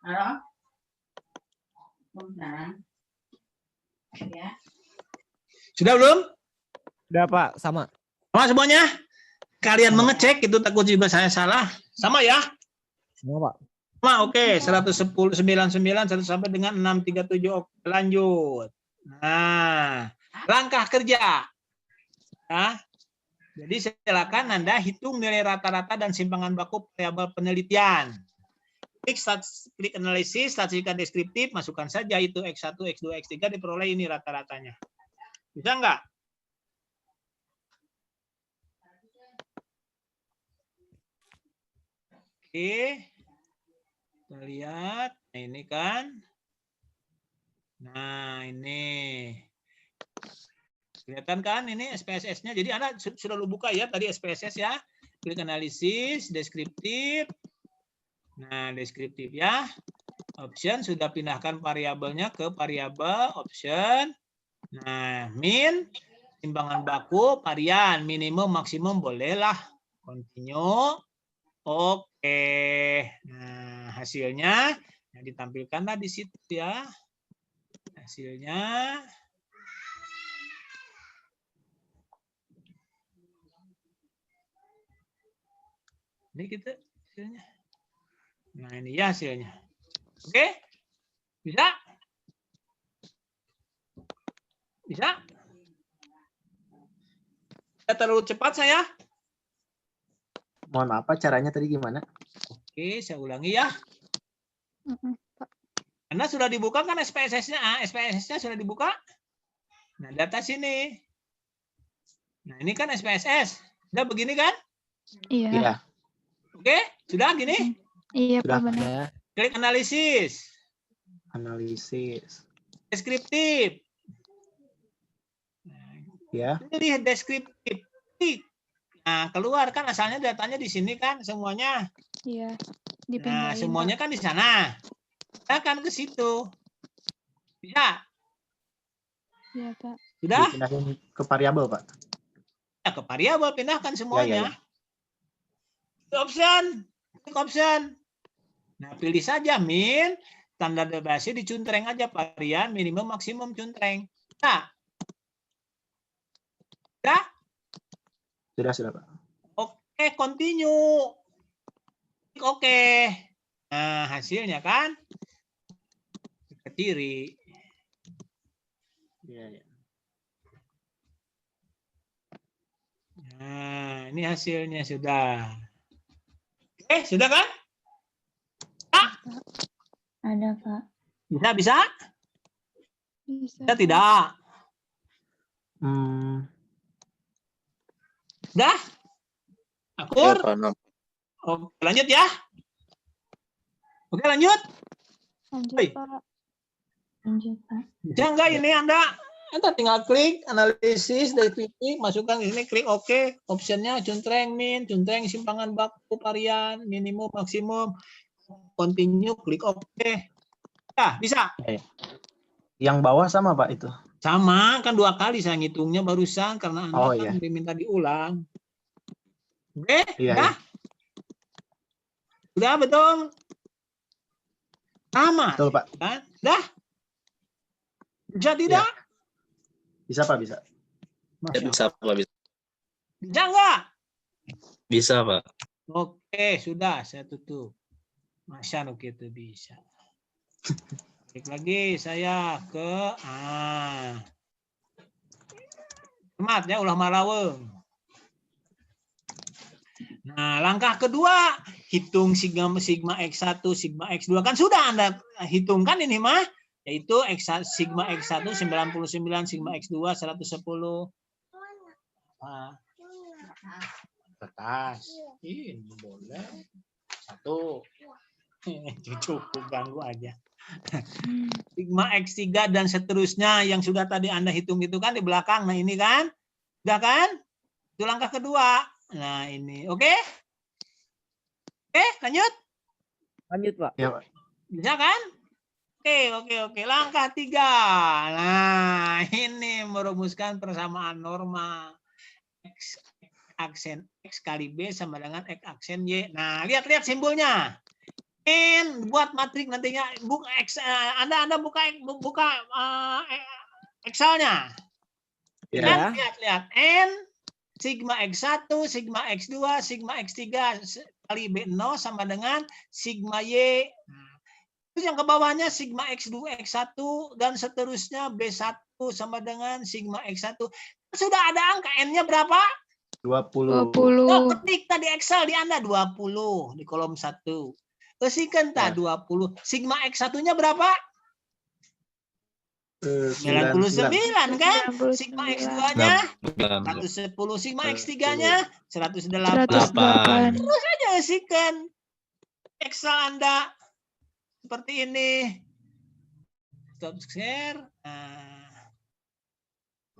Halo? Bentar. Ya. Sudah belum? Udah Pak, sama. Sama semuanya? Kalian mengecek itu takut juga saya salah. Sama ya? Semua Pak. Sama, oke. 199 sampai dengan 637. Oke, lanjut. Nah, langkah kerja. Ya. Jadi silakan Anda hitung nilai rata-rata dan simpangan baku variabel penelitian. Klik analisis, statistika deskriptif, masukkan saja itu X1, X2, X3, diperoleh ini rata-ratanya. Bisa nggak? Oke. Kita lihat. Nah, ini kan. Nah, ini. Kelihatan kan ini SPSS-nya. Jadi Anda sudah lu buka ya tadi SPSS ya. Klik analisis, deskriptif. Nah, deskriptif ya. Option sudah pindahkan variabelnya ke variabel option. Nah, min, timbangan baku, varian, minimum, maksimum, bolehlah. Continue. Oke. Nah, hasilnya yang ditampilkanlah di situ ya. Hasilnya. Ini kita hasilnya. Nah, ini ya hasilnya. Oke? Bisa? Bisa? Tidak terlalu cepat saya? Mohon maaf, Pak, caranya tadi gimana? Oke, saya ulangi ya. Pak. Anda sudah dibuka kan SPSS-nya? SPSS-nya sudah dibuka? Nah, data sini. Nah, ini kan SPSS. Sudah begini kan? Iya. Iya. Oke, sudah gini? Iya Sudah, Pak, benar. ya. Klik analisis. Analisis. Deskriptif. Ya. Pilih deskriptif. Klik. Nah, keluar kan asalnya datanya di sini kan semuanya. Iya. Nah, Dipindahin semuanya Pak. kan di sana. Kita kan ke situ. Bisa? Iya Pak. Sudah? Dipindahin ke variabel, Pak. Ya, ke variabel pindahkan semuanya. Ya. Option. Klik option. Nah, pilih saja min, standar deviasi dicuntreng aja varian, minimum, maksimum, cuntreng. Nah. Sudah, Pak. Oke, continue. Klik oke. Nah, hasilnya kan ke kiri. Iya. Nah, ini hasilnya sudah. Oke, sudah kan? Ada, Pak. Bisa? Bisa. Bisa tidak? Sudah? Akur? Ya, Pak. Oke, lanjut ya. Oke, lanjut. Lanjut Oi. Pak. Lanjut, Pak. Bisa enggak ini Anda tinggal klik analisis deskriptif, masukkan di sini, klik OK, optionnya cuntreng min, cuntreng simpangan baku varian, minimum, maksimum, continue, klik OK. Nah, bisa? Yang bawah sama, Pak, itu? Sama, kan 2 kali saya ngitungnya barusan karena Anda kan diminta diulang. Oke? Iya, ya? Sudah betul? Sama. Betul, Pak. Kan? Sudah? Bisa tidak? Ya. Bisa, Pak, bisa. Ya, bisa, Pak. Bisa. Bisa enggak? Bisa, Pak. Oke, sudah saya tutup. Masya Allah itu bisa. Balik lagi saya ke Semat ya, ulah maraweng. Nah, langkah kedua, hitung sigma X1, sigma X2. Kan sudah Anda hitungkan ini mah, yaitu sigma X1 99, sigma X2 110. Kertas. Ini boleh. 1. Cukup ganggu aja. Sigma X3 dan seterusnya yang sudah tadi Anda hitung itu kan di belakang. Nah ini kan. Sudah kan? Itu langkah kedua. Nah ini. Oke? Oke, lanjut. Lanjut, Pak. Ya, Pak. Bisa kan? Oke. Langkah 3. Nah, ini merumuskan persamaan norma X aksen X kali B sama dengan X aksen Y. Nah, lihat simbolnya. N buat matrik nantinya. Buka X, Anda buka Excelnya. Ya. Kan? Lihat. N sigma X1, sigma X2, sigma X3 kali B0 sama dengan sigma Y. Nah, terus yang ke bawahnya sigma X2, X1 dan seterusnya B1 sama dengan sigma X1. Sudah ada angka N-nya berapa? 20. 20. Oh, ketik tadi Excel di Anda 20 di kolom 1. Kesikan tak 20. Sigma X1-nya berapa? 99 kan? Sigma X2-nya 110. Sigma X3-nya 108. 108. Terus aja kesikan Excel Anda seperti ini. Stop share. Nah,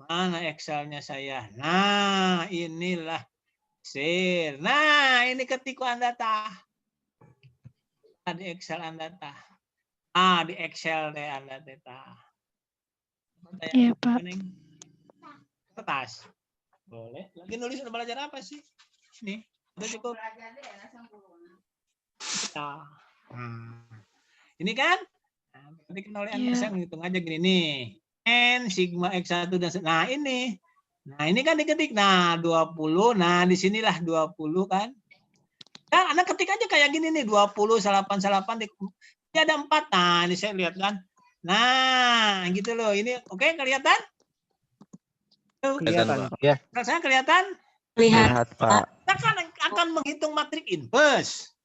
mana Excelnya saya? Nah, inilah share. Nah, ini ketik Anda tah. Di Excel Anda tah. Di Excel deh Anda tah. Iya, Pak. Kertas. Boleh. Lagi nulis udah belajar apa sih? Ini. Udah cukup. Ini kan? Nanti kita oleh Anda saya menghitung aja gini nih. N sigma X1 dan nah ini. Nah, ini kan diketik. Nah, 20. Nah, disinilah 20 kan. Dan Anda ketik aja kayak gini nih, 20, 88. Ini ada 4. Nah, ini saya lihat kan. Nah, gitu loh. Ini oke, kelihatan? Kelihatan, Pak. Kalau saya kelihatan? Lihat. Pak. Kita kan akan menghitung matrik inverse.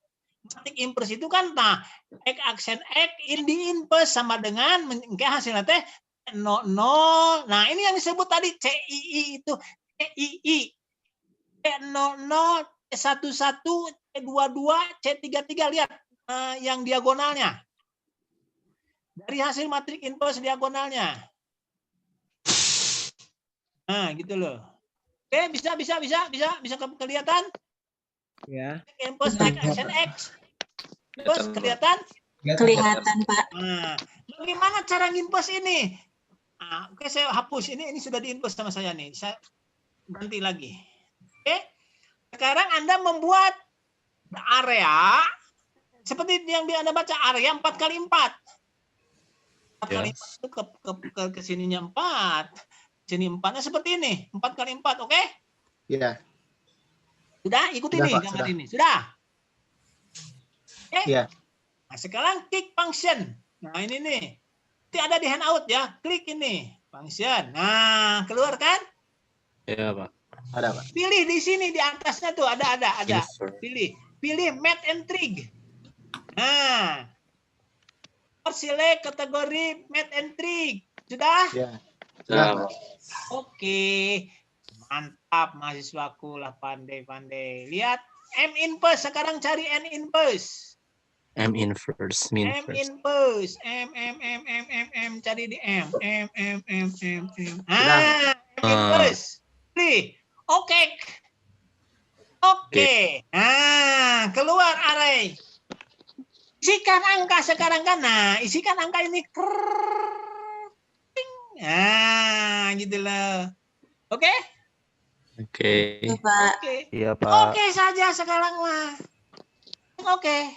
Matrik inverse itu kan, nah, X aksen X di inverse sama dengan, kayak hasilnya teh, 0. Nah, ini yang disebut tadi CII itu. CII. C00, C11, C22, C33. Lihat yang diagonalnya. Dari hasil matrik inverse diagonalnya. Nah, gitu loh. Oke, bisa kelihatan? Ya. Inverse X aksen X. Terus kelihatan? Kelihatan, Pak. Nah, bagaimana cara nginverse ini? Oke, saya hapus ini sudah diinverse sama saya nih. Saya ganti lagi. Oke. Sekarang Anda membuat area seperti yang Anda baca, area 4 kali 4. 4 kali 4 itu ke sininya 4. Sini 4-nya seperti ini. 4 kali 4, oke? Iya. Sudah? Ikuti Sudah, nih Pak, gambar sudah. ini. Sudah? Oke? Iya. Nah, sekarang klik function. Nah, ini nih. Nanti ada di handout ya. Klik ini. Function. Nah, keluar kan? Ya, Pak. Ada, Pak. Pilih di sini di atasnya tuh ada. Infer. Pilih math and trig. Nah, select kategori math and trig. Sudah? Ya. Sudah, Sudah, Pak. Oke. Mantap mahasiswaku lah, pandai-pandai. Lihat M inverse, sekarang cari N inverse. M inverse, min M first. inverse. M cari di M. M. M Sudah. inverse. Pilih. Oke. Nah, keluar array. Isikan angka sekarang kan. Nah, isikan angka ini. Nah, gitu loh. Oke? Oke. Pak. Oke. Iya, Pak. Oke saja sekarang mah. Oke.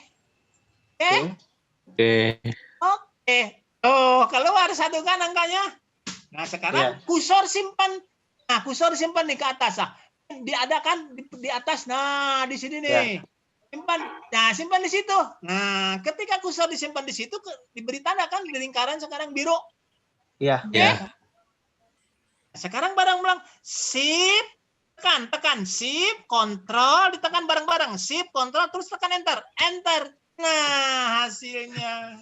Oke. Oh, keluar satu kan angkanya. Nah, sekarang kursor simpan. Nah, kursor simpan nih ke atas. Diadakan di atas. Nah, di sini nih. Simpan. Nah, simpan di situ. Nah, ketika kursor disimpan di situ, diberi tanda kan di lingkaran sekarang biru. Iya. Ya. Sekarang bareng-bareng. Shift. Tekan. Shift, kontrol, ditekan bareng-bareng. Shift, kontrol, terus tekan enter. Enter. Nah, hasilnya.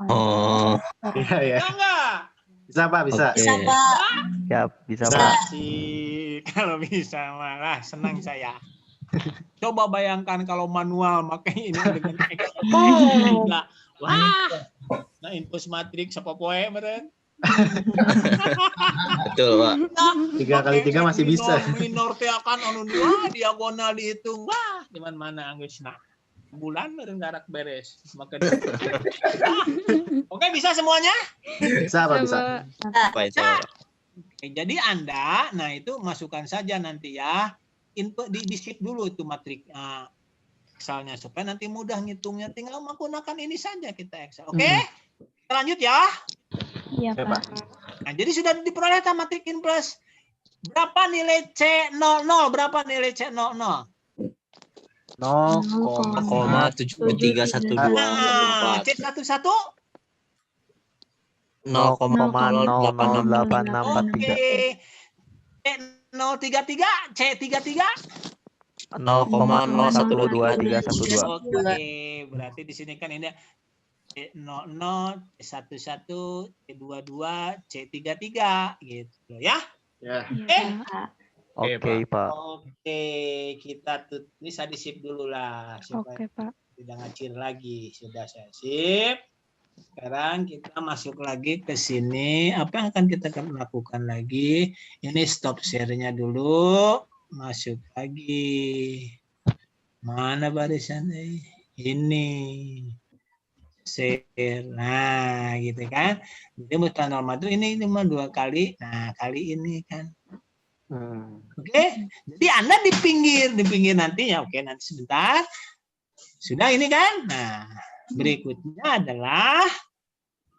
Oh. Iya, ya. Enggak? Bisa, Pak, bisa. Oke. Bisa, Pak. Siap, bisa, Bisa. Pak. Asik. Kalau bisa malah senang saya. Coba bayangkan kalau manual makanya ini dengan Excel. Nah, wah, nah input matriks apa poe meren? Betul, Pak. 3 kali 3 masih bisa. Minor teh akan anu wah diagonal dihitung. Wah, di mana anggeusna. Bulan meureun garak beres. Maka Oke, bisa semuanya? Bisa Pak, bisa. Pak, insya Allah. Oke, jadi Anda, nah itu masukkan saja nanti ya. Input di shift dulu itu matrik Excelnya supaya nanti mudah ngitungnya. Tinggal menggunakan ini saja kita Excel. Oke? Kita lanjut ya. Iya, Ya, Pak. Nah, jadi sudah diperoleh matriks in plus. Berapa nilai C00? Berapa nilai C00? 0,731214. Nah, C11? 0,00863. Oke. C033? C33? 0,012312. Oke, berarti di sini kan ini C00, C11, C22, C33 gitu ya. Ya. Iya, Pak. Oke, Pak. Oke, kita ini saya di-sip dulu lah supaya Oke, Pak. tidak ngacir lagi. Sudah saya sip. Sekarang kita masuk lagi ke sini. Apa yang akan kita lakukan lagi? Ini stop share-nya dulu. Masuk lagi. Mana barisan ini? Share. Nah, gitu kan. Jadi mutlak normal itu ini cuma 2 kali. Nah, kali ini kan. Oke. Jadi Anda di pinggir nantinya. Oke, nanti sebentar. Sudah ini kan? Nah, berikutnya adalah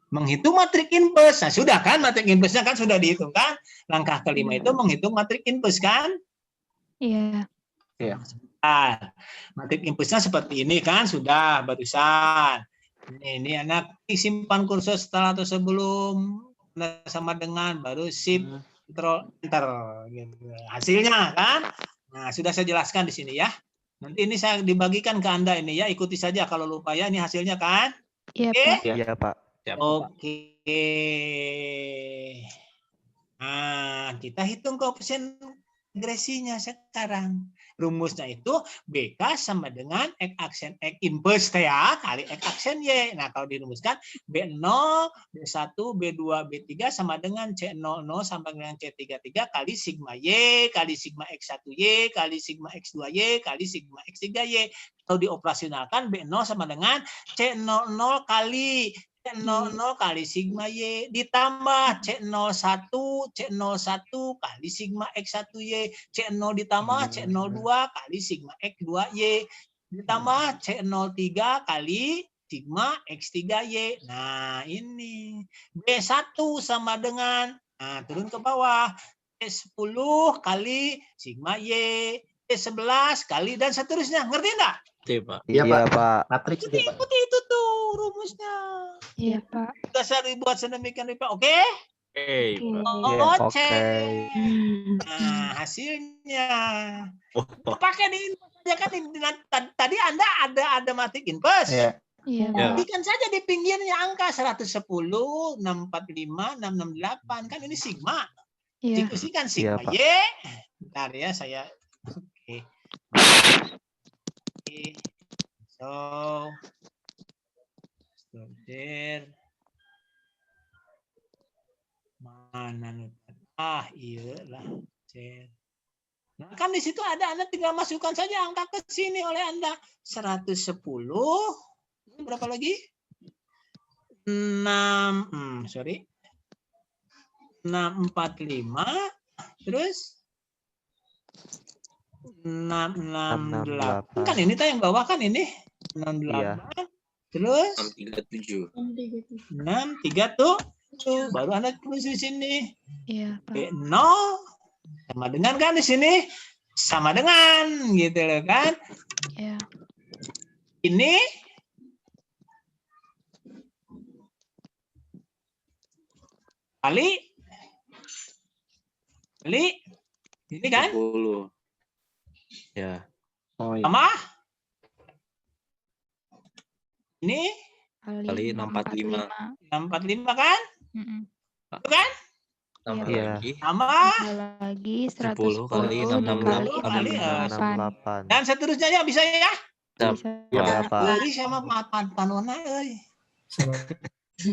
menghitung matrik input. Nah, sudah kan matrik inputnya kan sudah dihitung kan? Langkah kelima itu menghitung matrik input kan? Iya. Sebentar. Matrik inputnya seperti ini kan? Sudah barusan. Ini anak simpan kursor setelah atau sebelum sama dengan baru shift Ctrl Enter gitu. Hasilnya kan? Nah, sudah saya jelaskan di sini ya. Nanti ini saya dibagikan ke Anda ini ya, ikuti saja kalau lupa ya, ini hasilnya kan? Iya, Oke? Pak. Iya, Pak. Oke. Nah, kita hitung koefisien regresinya sekarang. Rumusnya itu BK sama dengan X aksen X inverse ya, kali X aksen Y. Nah, kalau dirumuskan B0, B1, B2, B3 sama dengan C00 sampai dengan C33 kali sigma Y, kali sigma X1Y, kali sigma X2Y, kali sigma X3Y. Kalau dioperasionalkan B0 sama dengan C00 kali C00 kali sigma Y ditambah C01 kali sigma X1Y, C0 ditambah C02 kali sigma X2Y ditambah C03 kali sigma X3Y. Nah, ini B1 sama dengan, nah turun ke bawah, C10 kali sigma Y, C11 kali dan seterusnya. Ngerti enggak? Iya, Iya, Pak. Pak. Matriks itu, Pak. Ikuti itu tuh rumusnya. Iya, Pak. Sudah saya dibuat sedemikian rupa. Oke? Oke. Nah, hasilnya. Pakai di input saja kan. Tadi Anda ada matrik input. Iya. Iya, Ya. Pak. Berikan saja di pinggirnya angka 110, 645, 668. Kan ini sigma. Iya. Diskusikan sigma Iya, Pak. Y. Bentar ya, saya. Oke. So, stop there. Mana nih? Iya lah. Nah, kan di situ ada Anda tinggal masukkan saja angka ke sini oleh Anda. 110. Ini berapa lagi? 645. Terus 668. Kan ini yang bawah kan ini. 68. Iya. Terus 637. 637. Baru Anda tulis di sini. Iya, Pak. B0 sama dengan kan di sini sama dengan gitu loh kan. Iya. Ini kali ini kan 10. Ya. Oh, iya. sama ini Kali 645. 645 kan? Mm-mm. Itu kan? Iya. Iya. Tambah. Tambah lagi 70 kali 110 68. dikali 68. 68. Dan seterusnya ya bisa ya. Bisa. Iya, Pak. Uri sama panona euy.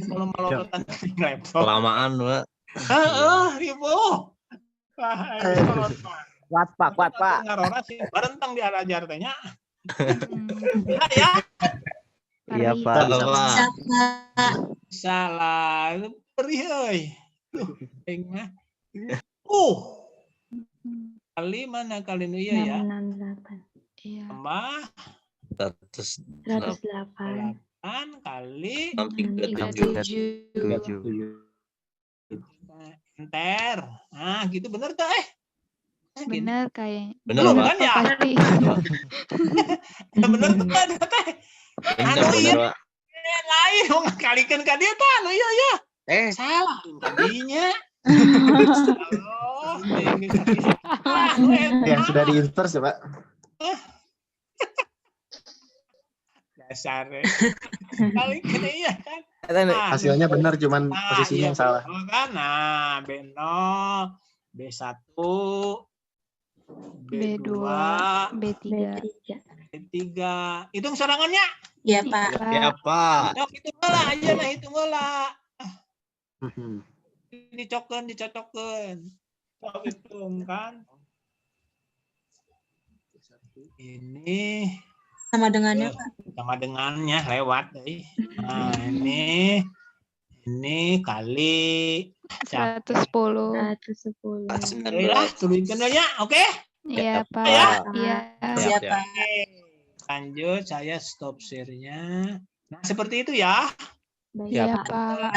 Kalau malotan laptop. Kelamaan, Pak. Ribu. Kuat Pak, kuat Pak. Ngarora sih barentang di ajar teh nya. Hmm, Ya, Iya, Pari. Pak. Bisa, Pak. Bisa, Pak. salah. Perih euy. Aing mah. Hmm, Kali mana kali nu ieu ya? 668. Iya. Tambah 108. 8 kali 37. 7. enter. Nah, gitu bener tuh Gini. Bener kayaknya. Bener, Belum Pak. kan ya? Pasti. Bener tuh teh. Anu ieu Pak. lain wong kalikeun ka dieu tah anu ieu ya. Salah tadinya. Allah, Ya, sudah diinvers ya, Pak. dasar. Kalikeun iya kan. Nah, Hasilnya benar, cuman posisinya yang salah. betul kan? Nah, B0, B1, B2, B2, B3. B3. Hitung sorangannya. Iya, Pak. Iya, Pak. Cok itu lah aja nah hitung lah. Mhm. Dicocokkan. Cok hitung kan. Ini Sama dengannya, Pak. sama dengannya lewat deh. Nah, ini kali 110. 110. lah tuliskan aja, oke? Iya, Pak. Ya. Iya. Siap, Pak. Oke. Lanjut, saya stop share-nya. Nah, seperti itu ya. Iya, Pak.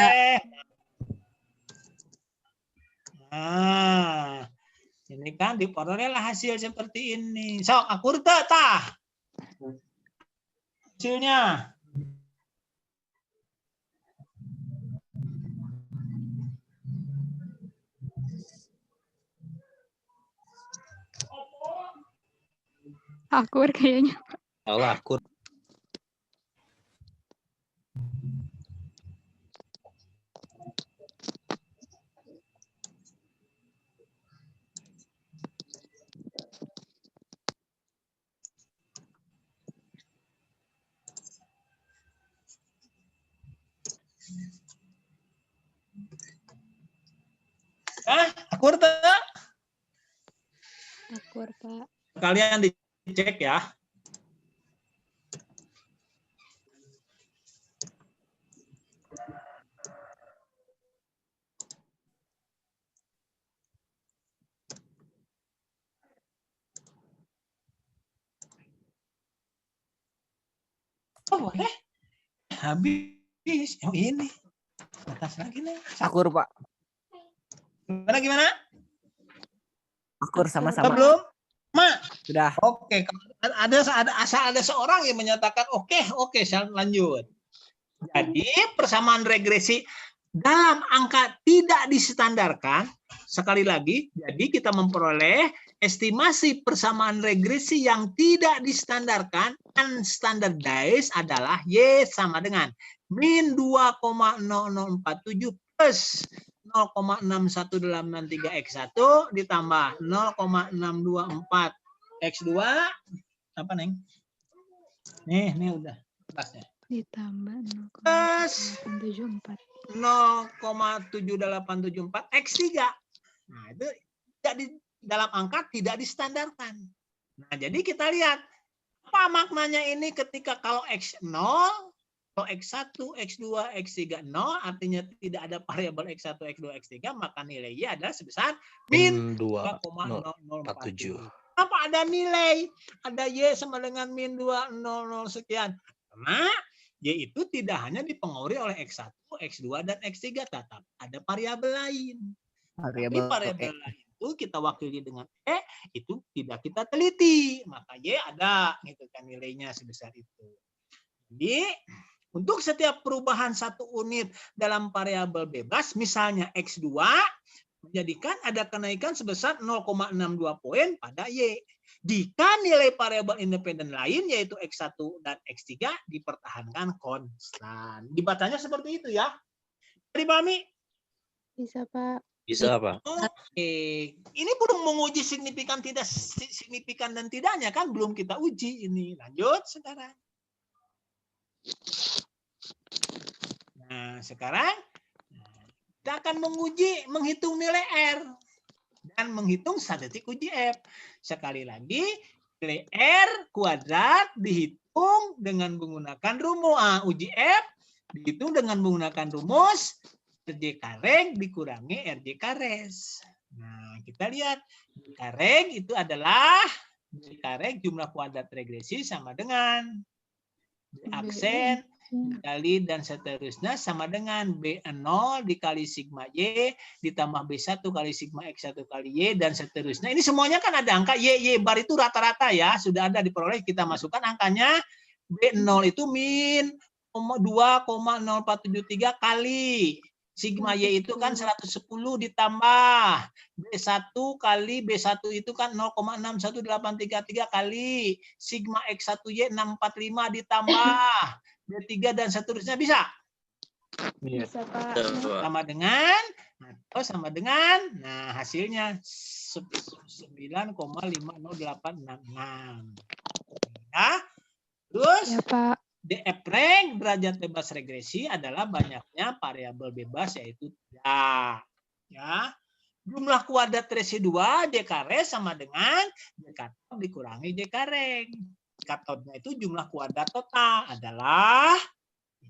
Nah, ini kan diperolehlah hasil seperti ini. So, akur tah. Hasilnya. Akur kayaknya. Allah, aku. Akur tah. Akur, Pak. Kalian dicek ya. Oh, boleh. Habis. Yang ini. Atas lagi nih. Akur Pak. Gimana? Akur sama-sama. Belum? Mak. Sudah. Oke, ada seorang yang menyatakan oke, saya lanjut. Jadi persamaan regresi dalam angka tidak distandarkan, sekali lagi, jadi kita memperoleh estimasi persamaan regresi yang tidak distandarkan, unstandardized adalah Y sama dengan min 2,0047 plus 0,6183x1 ditambah 0,624x2 apa neng? Nih udah kelasnya. Ditambah Plus 0,784. 0,7874 x3. Nah, itu tidak di dalam angka tidak distandarkan. Nah, jadi kita lihat apa maknanya ini ketika kalau x0, kalau x1, x2, x3 0, artinya tidak ada variabel x1, x2, x3, maka nilai Y adalah sebesar min 2,0047. Apa ada nilai? Ada Y sama dengan min 200 sekian. Karena Y itu tidak hanya dipengaruhi oleh X1, X2, dan X3, tetap ada variabel lain. Tapi variabel lain itu kita wakili dengan E, itu tidak kita teliti. Maka Y ada, gitu kan nilainya sebesar itu. Jadi, untuk setiap perubahan satu unit dalam variabel bebas, misalnya X2, menjadikan ada kenaikan sebesar 0,62 poin pada Y. Jika nilai variabel independen lain, yaitu X1 dan X3, dipertahankan konstan. Dibacanya seperti itu ya. Dipahami? Bisa, Pak. Bisa apa? Oke, ini belum menguji signifikan tidak signifikan dan tidaknya kan belum kita uji ini. Lanjut sekarang. Nah, sekarang kita akan menghitung nilai R dan menghitung statistik uji F. Sekali lagi, nilai R kuadrat dihitung dengan menggunakan rumus uji F dihitung dengan menggunakan rumus RJ kareng dikurangi RJ kares. Nah, kita lihat RJ kareng itu adalah RJ kareng jumlah kuadrat regresi sama dengan B aksen dikali dan seterusnya sama dengan B0 dikali sigma Y ditambah B1 kali sigma X1 kali Y dan seterusnya. Ini semuanya kan ada angka Y bar itu rata-rata ya. Sudah ada diperoleh, kita masukkan angkanya. B0 itu min 2,0473 kali. Sigma Y itu kan 110 ditambah B1 kali B1 itu kan 0,61833 kali sigma X1Y 645 ditambah B3 dan seterusnya bisa? Bisa, Pak. Sama dengan atau sama dengan nah hasilnya 9,50866. Ya. Terus Ya, Pak. DF rank derajat bebas regresi adalah banyaknya variabel bebas yaitu 3. Ya. Jumlah kuadrat residual J karet sama dengan J katot dikurangi J kareng. Katotnya itu jumlah kuadrat total adalah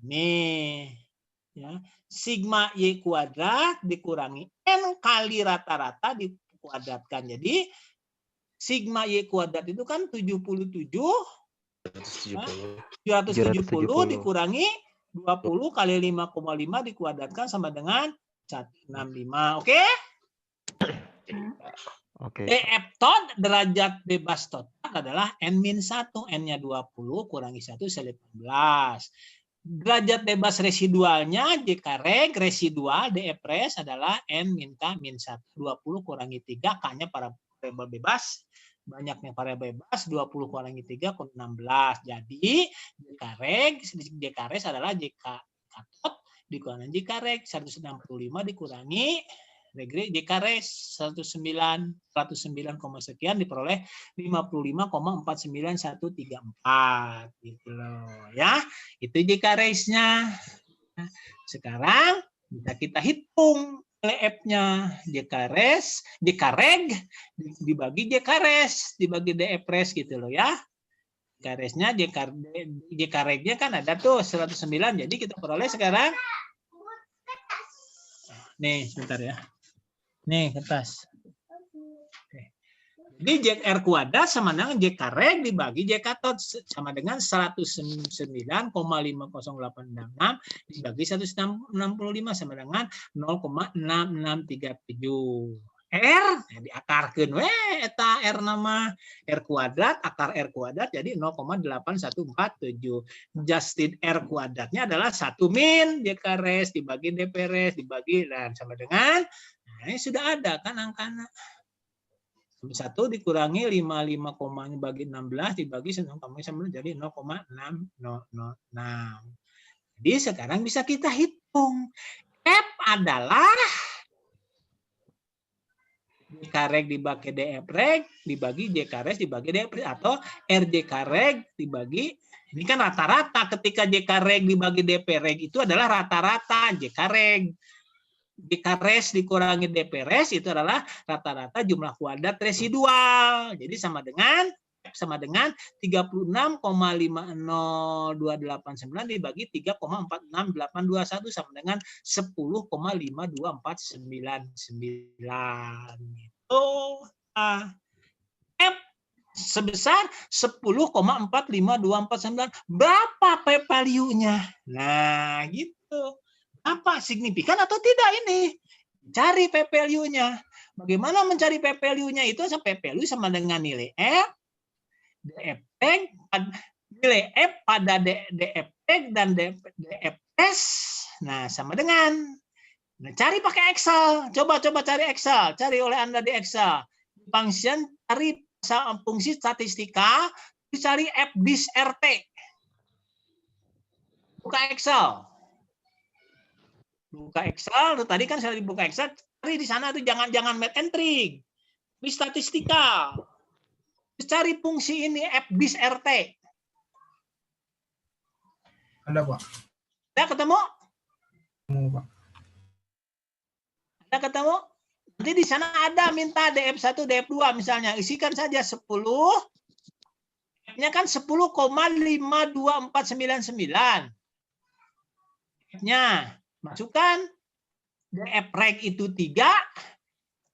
ini. Ya. Sigma Y kuadrat dikurangi N kali rata-rata dikuadratkan. Jadi sigma Y kuadrat itu kan 77 770 dikurangi 20 kali 5,5 dikuadratkan sama dengan 165. Oke? Oke. DF tot derajat bebas total adalah N-1. N-nya 20 kurangi 1 18. Derajat bebas residualnya J kareng residual DF res adalah N-K-1. 20 kurangi 3 K-nya variabel bebas. Banyaknya variabel bebas 20 kurangi 3 16. Jadi J kares adalah J katot dikurangi J kareng 165 dikurangi J kares 109 sekian diperoleh 55,49134 gitu loh ya. Itu J karesnya. Nah, sekarang kita hitung F-nya J kareg dibagi J kares dibagi DF res gitu loh ya. Karesnya J karegnya kan ada tuh 109 jadi kita peroleh sekarang nih sebentar ya. Nih kertas. Oke. Jadi J R kuadrat sama dengan J kareg dibagi J katot sama dengan 109,50866 dibagi 165 sama dengan 0,6637. R diakarkeun we eta R nama R kuadrat akar R kuadrat jadi 0,8147. Justin R kuadratnya adalah 1 min J kares dibagi DP res dibagi dan sama dengan nah ini sudah ada kan angkanya. 1 dikurangi 55, bagi 16 dibagi 9,9 jadi 0,606. Jadi sekarang bisa kita hitung. F adalah J kareg dibagi DF reg dibagi J kares dibagi DF reg atau RJ kareg dibagi ini kan rata-rata ketika J kareg dibagi DP reg itu adalah rata-rata J kareg. J kares dikurangi DP res itu adalah rata-rata jumlah kuadrat residual. Jadi sama dengan 36,50289 dibagi 3,46821 sama dengan 10,52499. Gitu. F sebesar 10,45249. Berapa p-value-nya? Nah, gitu. Apa signifikan atau tidak ini? Cari p-value-nya. Bagaimana mencari p-value-nya itu? P-value sama dengan nilai F, DF nilai F pada DF dan DF S. Nah, sama dengan. Nah, cari pakai Excel. Coba cari Excel. Cari oleh Anda di Excel. Function cari fungsi statistika, dicari F dis RT. Buka Excel. Buka Excel, tadi kan saya dibuka Excel, Cari di sana tuh jangan math and trick. Di statistika. Cari fungsi ini F bis RT. Ada Pak. Ada ketemu? Mau Pak. Ada ketemu? Nanti di sana ada minta DF1, DF2 misalnya. Isikan saja 10. F-nya kan 10,52499. F-nya masukkan. DF reg itu 3.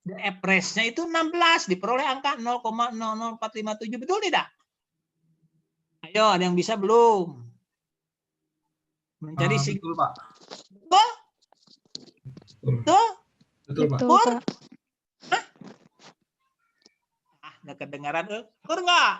DF res-nya itu 16. Diperoleh angka 0,00457. Betul tidak? Ayo, ada yang bisa belum? Mencari Betul Pak. Betul? Betul. Betul? Betul Pak. Betul, Pak. Nggak kedengaran, betul nggak?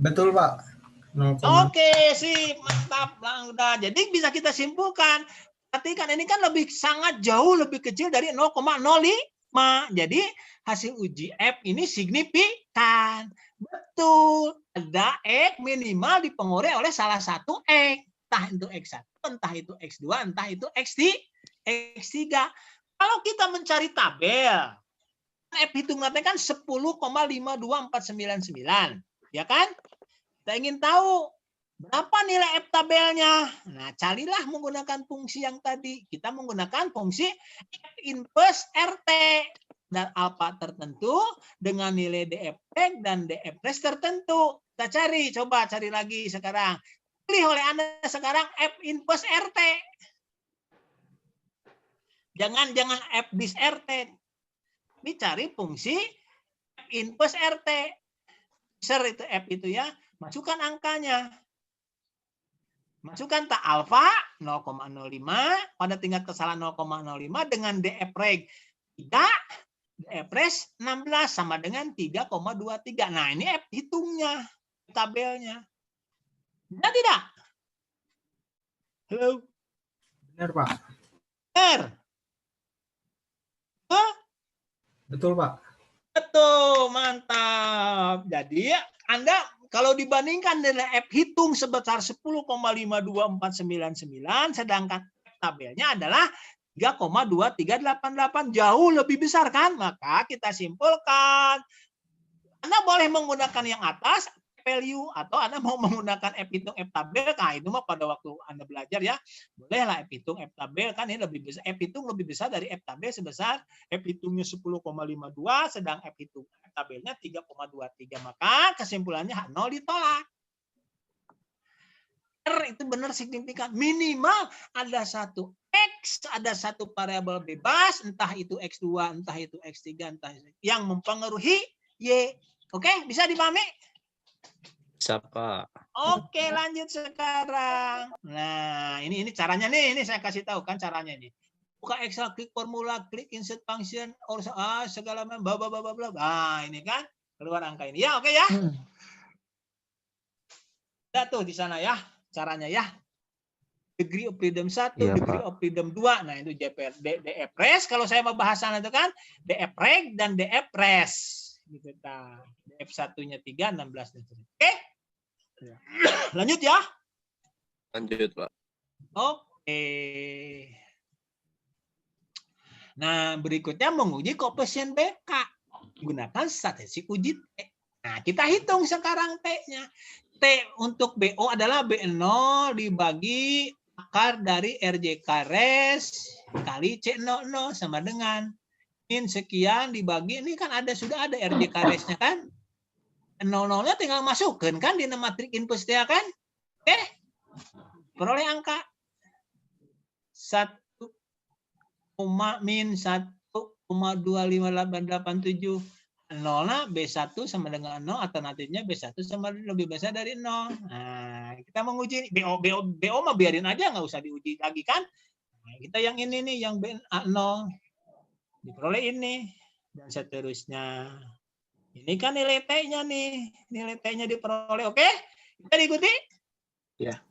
Betul Pak. 0, Oke, sip, mantap. Nah, udah. Jadi bisa kita simpulkan. Perhatikan, ini kan sangat jauh lebih kecil dari 0,05. Jadi hasil uji F ini signifikan. Betul. Ada X minimal dipengaruhi oleh salah satu X. Entah itu X1, entah itu X2, entah itu X3. Kalau kita mencari tabel, F hitungannya kan 10,52499. Ya kan? Kita ingin tahu berapa nilai F tabelnya. Nah, carilah menggunakan fungsi yang tadi. Kita menggunakan fungsi F inverse RT. Dan alfa tertentu dengan nilai DF reg dan DF res tertentu. Kita cari, coba cari lagi sekarang. Pilih oleh Anda sekarang F inverse RT. Jangan F bis RT. Dicari fungsi F inverse RT. Ser itu F itu ya. Masukkan angkanya. Masukkan tak alfa 0,05 pada tingkat kesalahan 0,05 dengan DF reg 3, DF res 16 sama dengan 3,23. Nah, ini F hitungnya, tabelnya. Benar tidak? Halo? Benar Pak. Benar. Betul Pak. Betul, mantap. Jadi Anda kalau dibandingkan dengan F hitung sebesar 10,52499, sedangkan F tabelnya adalah 3,2388, jauh lebih besar kan? Maka kita simpulkan. Anda boleh menggunakan yang atas, value, atau Anda mau menggunakan F hitung F tabel, nah itu mah pada waktu Anda belajar ya, bolehlah F hitung F tabel, kan ini lebih besar, F hitung lebih besar dari F tabel sebesar F hitungnya 10,52, sedang F hitung F tabelnya 3,23, maka kesimpulannya 0 ditolak. R itu benar signifikan, minimal ada satu X, ada satu variabel bebas, entah itu X2, entah itu X3, entah itu yang mempengaruhi Y. Oke, bisa dipahami? Bisa, Pak. Oke, lanjut sekarang. Nah, ini caranya nih, ini saya kasih tahu kan caranya nih. Buka Excel, klik formula, klik insert function, or segala macam, bla bla bla bla. Nah, ini kan keluar angka ini. Ya, oke ya. Ada tuh di sana ya caranya ya. Degree of freedom 1, Iya, degree Pak. of freedom 2. Nah, itu DF res. Kalau saya mau bahasan itu kan DF reg dan DF res. Gitu ta. DF satunya 3, 16 dan seterusnya. Oke? Lanjut ya. Lanjut, Pak. Oke. Nah, berikutnya menguji koefisien BK. Gunakan statistik uji T. Nah, kita hitung sekarang T-nya. T untuk BO adalah B0 dibagi akar dari RJK res kali C00 sama dengan min sekian dibagi, ini kan sudah ada RJK resnya kan. 00-nya tinggal masukkan kan di matrik input dia kan. Oke. Peroleh angka 1, min 1,25887. 0 B1 sama dengan 0, alternatifnya B1 sama lebih besar dari 0. Nah, kita menguji BO mah biarin aja, nggak usah diuji lagi kan. Nah, kita yang ini nih, yang B0 diperoleh ini dan seterusnya. Ini kan nilai T-nya nih, nilai T-nya diperoleh. Oke, kita diikuti? Ya.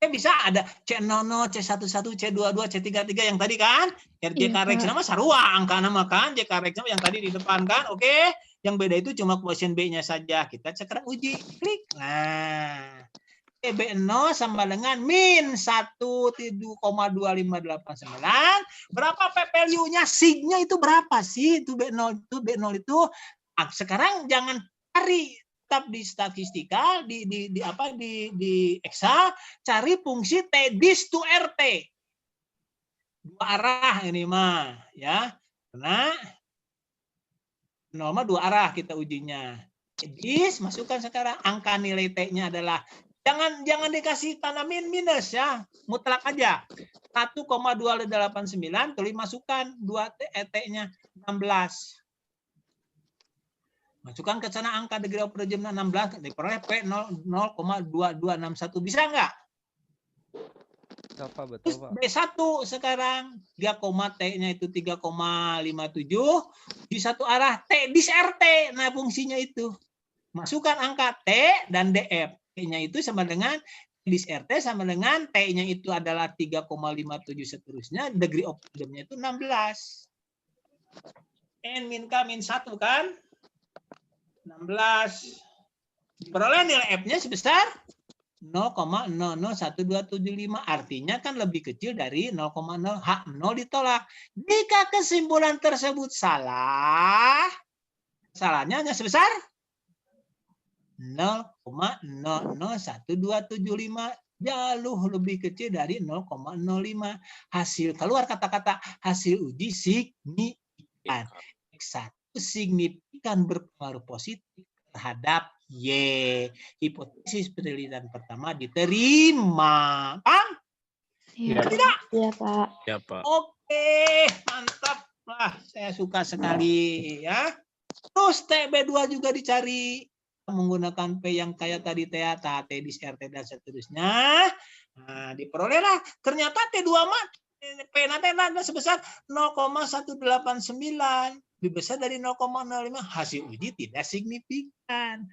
Bisa ada C00, C11, C22, C33 yang tadi kan. RJK Iya, Rex Pak. nama sarua angka nama kan. JK Rex yang tadi di depan kan. Oke. Yang beda itu cuma koefisien B-nya saja. Kita sekarang uji. Klik. Nah. TB0 sama dengan min 1,2589. Berapa p-value-nya? Sig-nya itu berapa sih? Itu B0 itu. Nah, sekarang jangan cari tetap di statistika, di Excel, cari fungsi T dis to RT. Dua arah ini mah, ya. Karena 0 mah dua arah kita ujinya. Dis, masukkan sekarang angka nilai T-nya adalah jangan dikasih tanda minus ya, mutlak aja. 1,289, tulis masukkan 2 T-nya 16. Masukkan ke sana angka degree of freedom 16, diperoleh P 0,2261. Bisa nggak? Betul, Pak. B1 sekarang 3, T-nya itu 3,57 di satu arah T dis RT. Nah, fungsinya itu. Masukkan angka T dan DF. T-nya itu sama dengan dis RT sama dengan T-nya itu adalah 3,57 seterusnya, degree of freedom-nya itu 16. N min K min 1 kan? 16. Diperoleh nilai F-nya sebesar 0,001275. Artinya kan lebih kecil dari 0,0. H0 ditolak. Jika kesimpulan tersebut salah, salahnya hanya sebesar 0,001275. Jauh lebih kecil dari 0,05. Hasil keluar kata-kata hasil uji signifikan. X1 signifikan berpengaruh positif terhadap Y. Hipotesis penelitian pertama diterima. Paham? Iya. Tidak? Iya, Pak. Ya, Pak. Oke, mantap. Wah, saya suka sekali ya. Terus TB2 juga dicari menggunakan P yang kayak tadi T dis RT dan seterusnya. Nah, diperolehlah. Ternyata T2 mah P nanti sebesar 0,189. Lebih besar dari 0,05. Hasil uji tidak signifikan.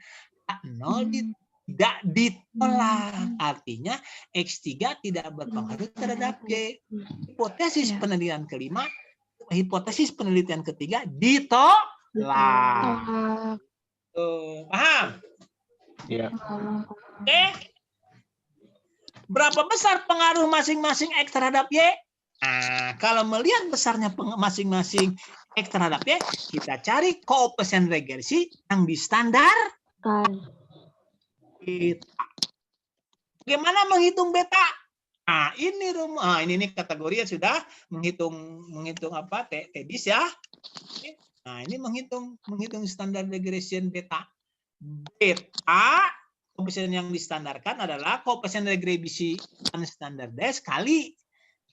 0 tidak ditolak. Artinya X3 tidak berpengaruh terhadap Y. Hipotesis penelitian kelima, hipotesis penelitian ketiga ditolak. Paham? Iya. Oke. Berapa besar pengaruh masing-masing X terhadap Y? Nah, kalau melihat besarnya masing-masing X terhadap Y, kita cari koefisien regresi yang distandarkan. Beta. Bagaimana menghitung beta? Nah, ini kategori yang sudah menghitung apa? T-dis ya. Nah, ini menghitung standar regression beta. Beta koefisien yang distandarkan adalah koefisien regresi standardized kali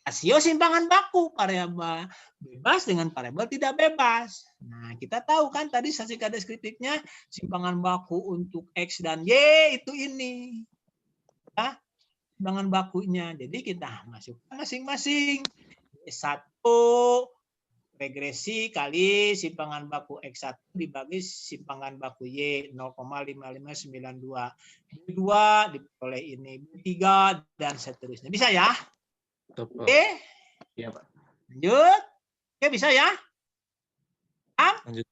rasio simpangan baku variabel bebas dengan variabel tidak bebas. Nah, kita tahu kan tadi statistika deskriptifnya simpangan baku untuk X dan Y itu ini. Ya, simpangan bakunya. Jadi kita masukkan masing-masing. S1 regresi kali simpangan baku X1 dibagi simpangan baku Y 0,5592. B2 diperoleh ini, B3 dan seterusnya. Bisa ya? Oke. Iya, Pak. Lanjut. Oke, bisa ya? Paham? Lanjut.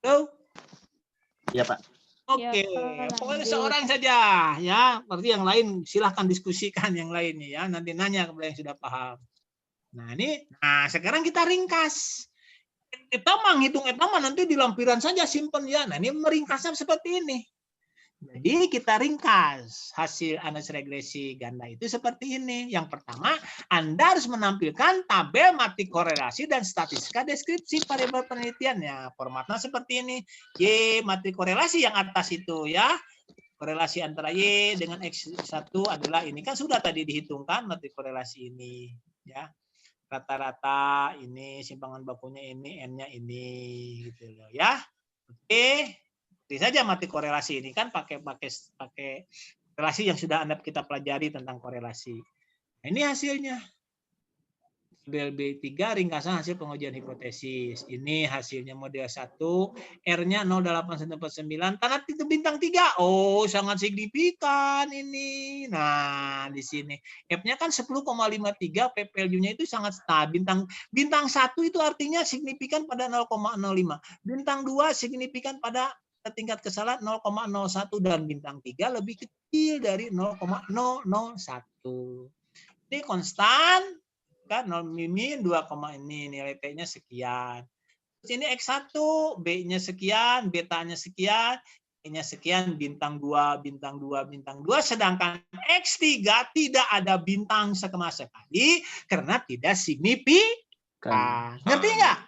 Go. Iya, Pak. Oke, Ya, pokoknya lanjut. seorang saja ya. Berarti yang lain silahkan diskusikan yang lain ya. Nanti nanya kepada yang sudah paham. Nah, sekarang kita ringkas. Kita menghitung etama nanti di lampiran saja simpen ya. Nah, ini meringkasnya seperti ini. Jadi kita ringkas hasil analisis regresi ganda itu seperti ini. Yang pertama, Anda harus menampilkan tabel matrik korelasi dan statistika deskripsi variabel penelitiannya. Formatnya seperti ini. Y matrik korelasi yang atas itu ya. Korelasi antara Y dengan X1 adalah ini kan sudah tadi dihitungkan matrik korelasi ini ya. Rata-rata ini simpangan bakunya ini, N-nya ini gitu loh ya. Oke. Seperti saja matrik korelasi ini kan pakai korelasi yang sudah kita pelajari tentang korelasi. Nah, ini hasilnya. BLB3 ringkasan hasil pengujian hipotesis. Ini hasilnya model 1, R-nya 0,849, tanda itu bintang 3. Oh, sangat signifikan ini. Nah, di sini F-nya kan 10,53, P-value-nya itu sangat stabil. Bintang 1 itu artinya signifikan pada 0,05. Bintang 2 signifikan pada tingkat kesalahan 0,01 dan bintang 3 lebih kecil dari 0,001. Ini konstan kan 0 min 2, ini nilai T-nya sekian. Terus ini X1, B-nya sekian, betanya sekian, E-nya sekian, bintang 2, bintang 2, bintang 2, sedangkan X3 tidak ada bintang sama sekali karena tidak signifikan. Ngerti nggak?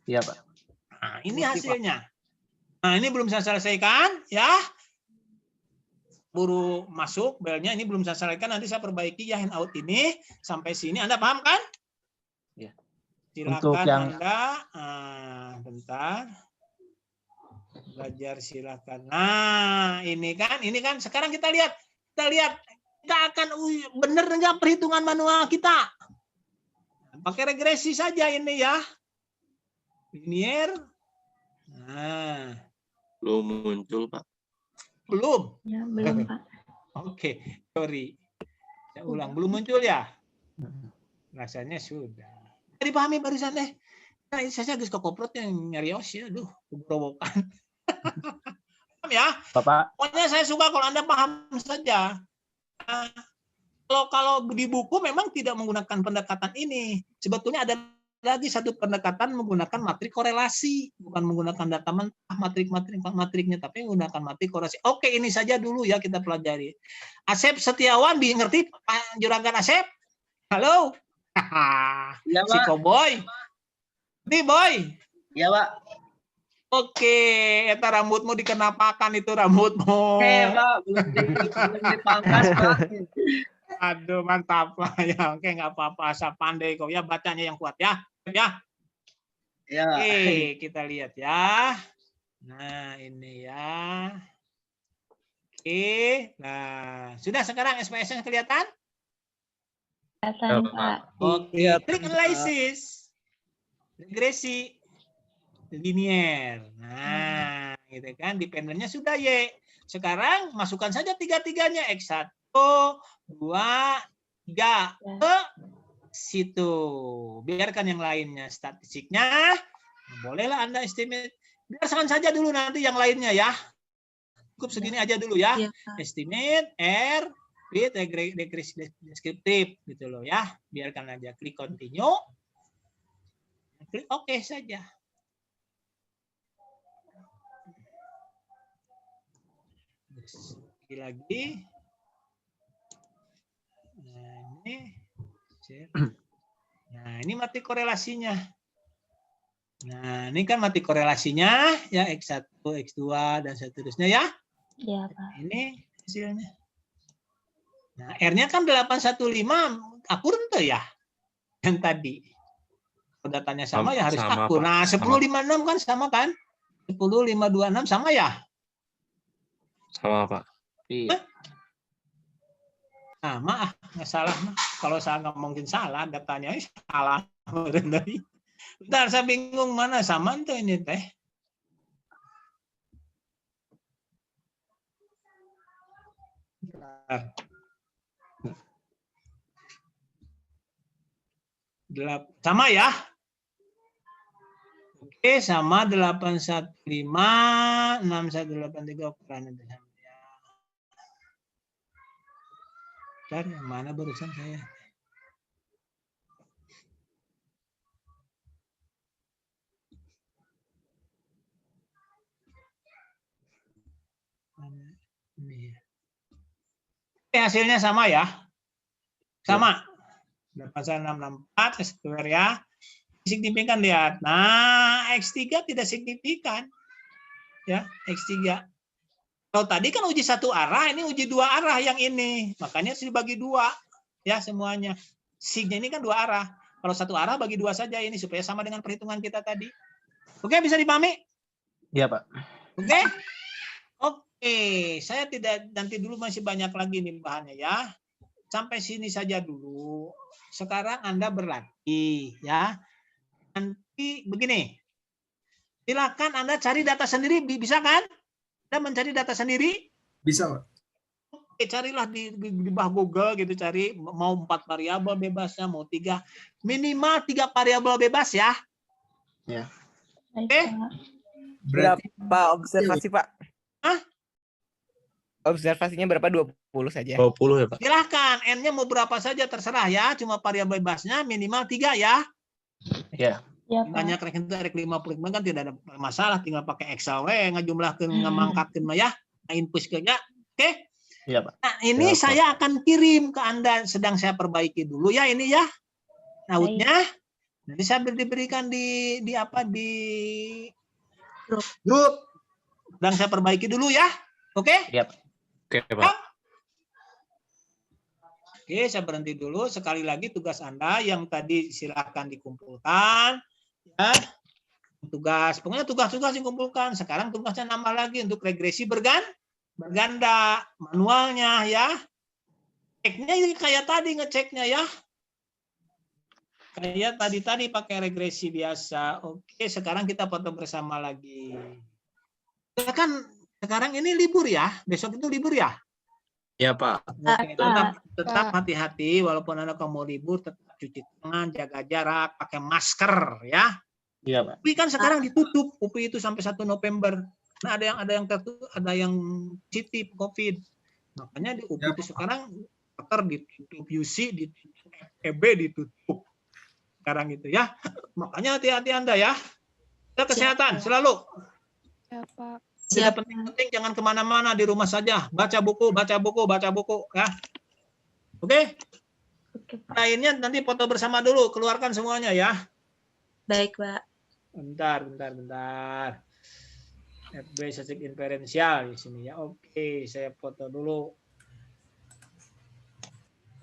Iya, Pak. Nah, ini hasilnya. Nah, ini belum saya selesaikan, ya. Buru masuk belnya, ini belum saya selesaikan, nanti saya perbaiki ya handout ini. Sampai sini, Anda paham kan? Ya. Silakan Untuk yang... Anda, bentar. Belajar silakan. Nah, ini kan sekarang kita lihat kita akan benar nggak perhitungan manual kita. Pakai regresi saja ini ya. Linear. Nah, Belum muncul, Pak. belum. Ya, belum, Pak. Oke, sorry. Saya ulang, belum muncul ya? Rasanya sudah. Dipahami barusan deh. Nah, saya guys koprot yang nyarios ya, aduh, keberobokan. Paham ya? Bapak, Pokoknya saya suka kalau Anda paham saja. Nah, kalau di buku memang tidak menggunakan pendekatan ini. Sebetulnya ada lagi satu pendekatan menggunakan matrik korelasi, bukan menggunakan data mentah matriknya, tapi menggunakan matrik korelasi. Oke, ini saja dulu ya kita pelajari. Asep Setiawan, ngerti Pak Juragan Asep? Halo? Iya, Si Koboy. Nih, Boy. Iya, Pak. Oke, eta rambutmu dikenapakan itu rambutmu. Pak, belum dipangkas, Pak. Aduh, mantap lah ya. Oke, nggak apa-apa, asal pandai kok ya, bacanya yang kuat ya. Ya. Ya. Oke, kita lihat ya. Nah, ini ya. Oke. Nah, sudah sekarang SPS-nya kelihatan? Kelihatan, Pak. Oke, trik analisis. Regresi linear. Nah, gitu kan, dependennya sudah Y. Sekarang masukkan saja tiga-tiganya, X1, 2, 3 ke situ. Biarkan yang lainnya statistiknya. Bolehlah Anda estimate. Biarkan saja dulu nanti yang lainnya ya. Cukup segini aja dulu ya. Iya, Pak. Estimate, R, with regresi deskriptif gitu loh ya. Biarkan aja. Klik continue. Klik OK saja. Lagi. Nah, ini mati korelasinya. Nah, ini kan mati korelasinya ya X1, X2 dan seterusnya ya. Iya, Pak. Ini hasilnya. Nah, R-nya kan 815 akur tuh ya. Yang tadi. Kalau datanya sama ya harus Sama, akur. Pak. Nah, 1056 kan sama kan? 10526 sama ya? Sama, Pak. Iya. Nah, maaf, nggak salah. Kalau saya nggak mungkin salah, datanya salah. Bentar, saya bingung mana sama tuh ini teh. Sama ya? Oke, sama 815 6183 ukuran itu sama ya. Bentar, yang mana barusan saya? Ini ya. Oke, hasilnya sama ya? Sama. 8664 square ya. Signifikan lihat. Nah, X3 tidak signifikan. Ya, X3. Kalau tadi kan uji satu arah, ini uji dua arah yang ini. Makanya harus dibagi dua. Ya, semuanya. Signya ini kan dua arah. Kalau satu arah bagi dua saja ini supaya sama dengan perhitungan kita tadi. Oke, bisa dipahami? Iya, Pak. Oke? Oke, saya tidak nanti dulu masih banyak lagi nih bahannya ya. Sampai sini saja dulu. Sekarang Anda berlatih ya. Nanti begini. Silakan Anda cari data sendiri, bisa kan? Anda mencari data sendiri? Bisa, Pak. Oke, carilah di bawah Google gitu, cari mau 4 variabel bebasnya, mau 3. Minimal 3 variabel bebas ya. Ya. Baik, Oke. Pak. Berarti Berapa observasi, Pak? Hah? Observasinya berapa? 20 saja. 20 ya, Pak. Silahkan, N-nya mau berapa saja terserah ya. Cuma variabel bebasnya minimal 3 ya. Iya. Iya, Pak. Banyak rek itu rek 50 kan tidak ada masalah. Tinggal pakai Excel we ngajumlahkeun ngamangkatkeun mah ya. Input ke ya. Oke. Iya, Pak. Nah, ini Ya, Pak. saya akan kirim ke Anda. Sedang saya perbaiki dulu ya ini ya. Outnya. Nanti saya diberikan di apa di grup. Sedang saya perbaiki dulu ya. Oke? Iya, Pak. Oke, Pak. Oke, saya berhenti dulu. Sekali lagi tugas Anda yang tadi silakan dikumpulkan. Ya. Pokoknya tugas-tugas dikumpulkan. Sekarang tugasnya nambah lagi untuk regresi berganda. Manualnya ya. Ceknya kayak tadi ngeceknya ya. Kayak tadi pakai regresi biasa. Oke, sekarang kita foto bersama lagi. Ya kan sekarang ini libur ya. Besok itu libur ya. Iya, Pak. Oke, tetap hati-hati walaupun Anda mau libur, tetap cuci tangan, jaga jarak, pakai masker ya. Iya, Pak. UPI kan sekarang ditutup, UPI itu sampai 1 November. Nah, ada yang positif COVID. Makanya di UPI itu sekarang dokter ditutup, UC ditutup, FEB ditutup. Sekarang itu ya. Makanya hati-hati Anda ya. Jaga kesehatan selalu. Ya, Pak. Tidak penting-penting, jangan kemana-mana, di rumah saja. Baca buku ya. Oke? Oke, Pak. Lainnya nanti foto bersama dulu, keluarkan semuanya ya. Baik, Pak. Bentar. FB statistik inferensial di sini ya. Oke, saya foto dulu.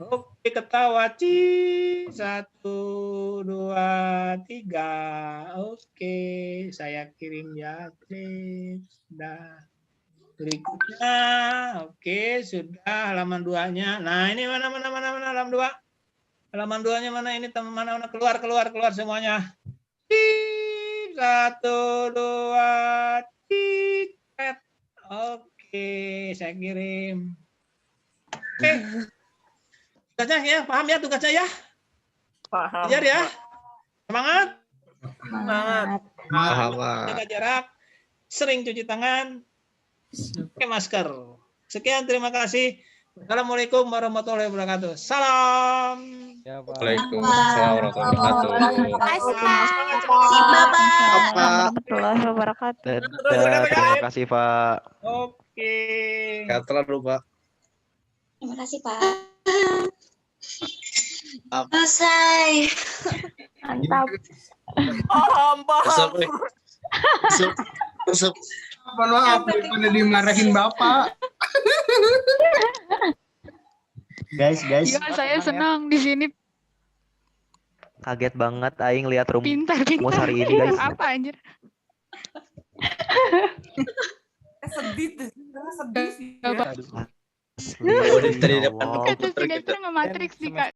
Oke, ketawa. 1, 2, 3. Oke, saya kirim ya. Sudah. Berikutnya, oke, sudah halaman 2-nya. Nah, ini mana halaman 2? Halaman 2-nya mana ini? Mana keluar semuanya. 1, 2, 3. Oke, saya kirim. Oke. Tugasnya ya, paham ya tugasnya ya? Paham. Ajar ya. Semangat. Semangat. Paham, Pak. Jaga jarak. Sering cuci tangan. Pakai masker. Sekian, terima kasih. Assalamualaikum warahmatullahi wabarakatuh. Salam. Ya, Pak. Waalaikumsalam warahmatullahi wabarakatuh. Warahmatullahi wabarakatuh. Terima kasih, Pak. Oke. Sehat selalu, Pak. Terima kasih, Pak. Selesai. Mantap. Besok, Pak. Besok. maaf, udah dimarahin Bapak. Guys. Iya, saya senang di sini. Kaget banget aing lihat Pintar. rumus hari ini, guys. Apa anjir? Sedih tuh. Sedih sih. Apa? Asli, Tadi ya depan Allah. Kata sinetron nge-matrix nih, Kak.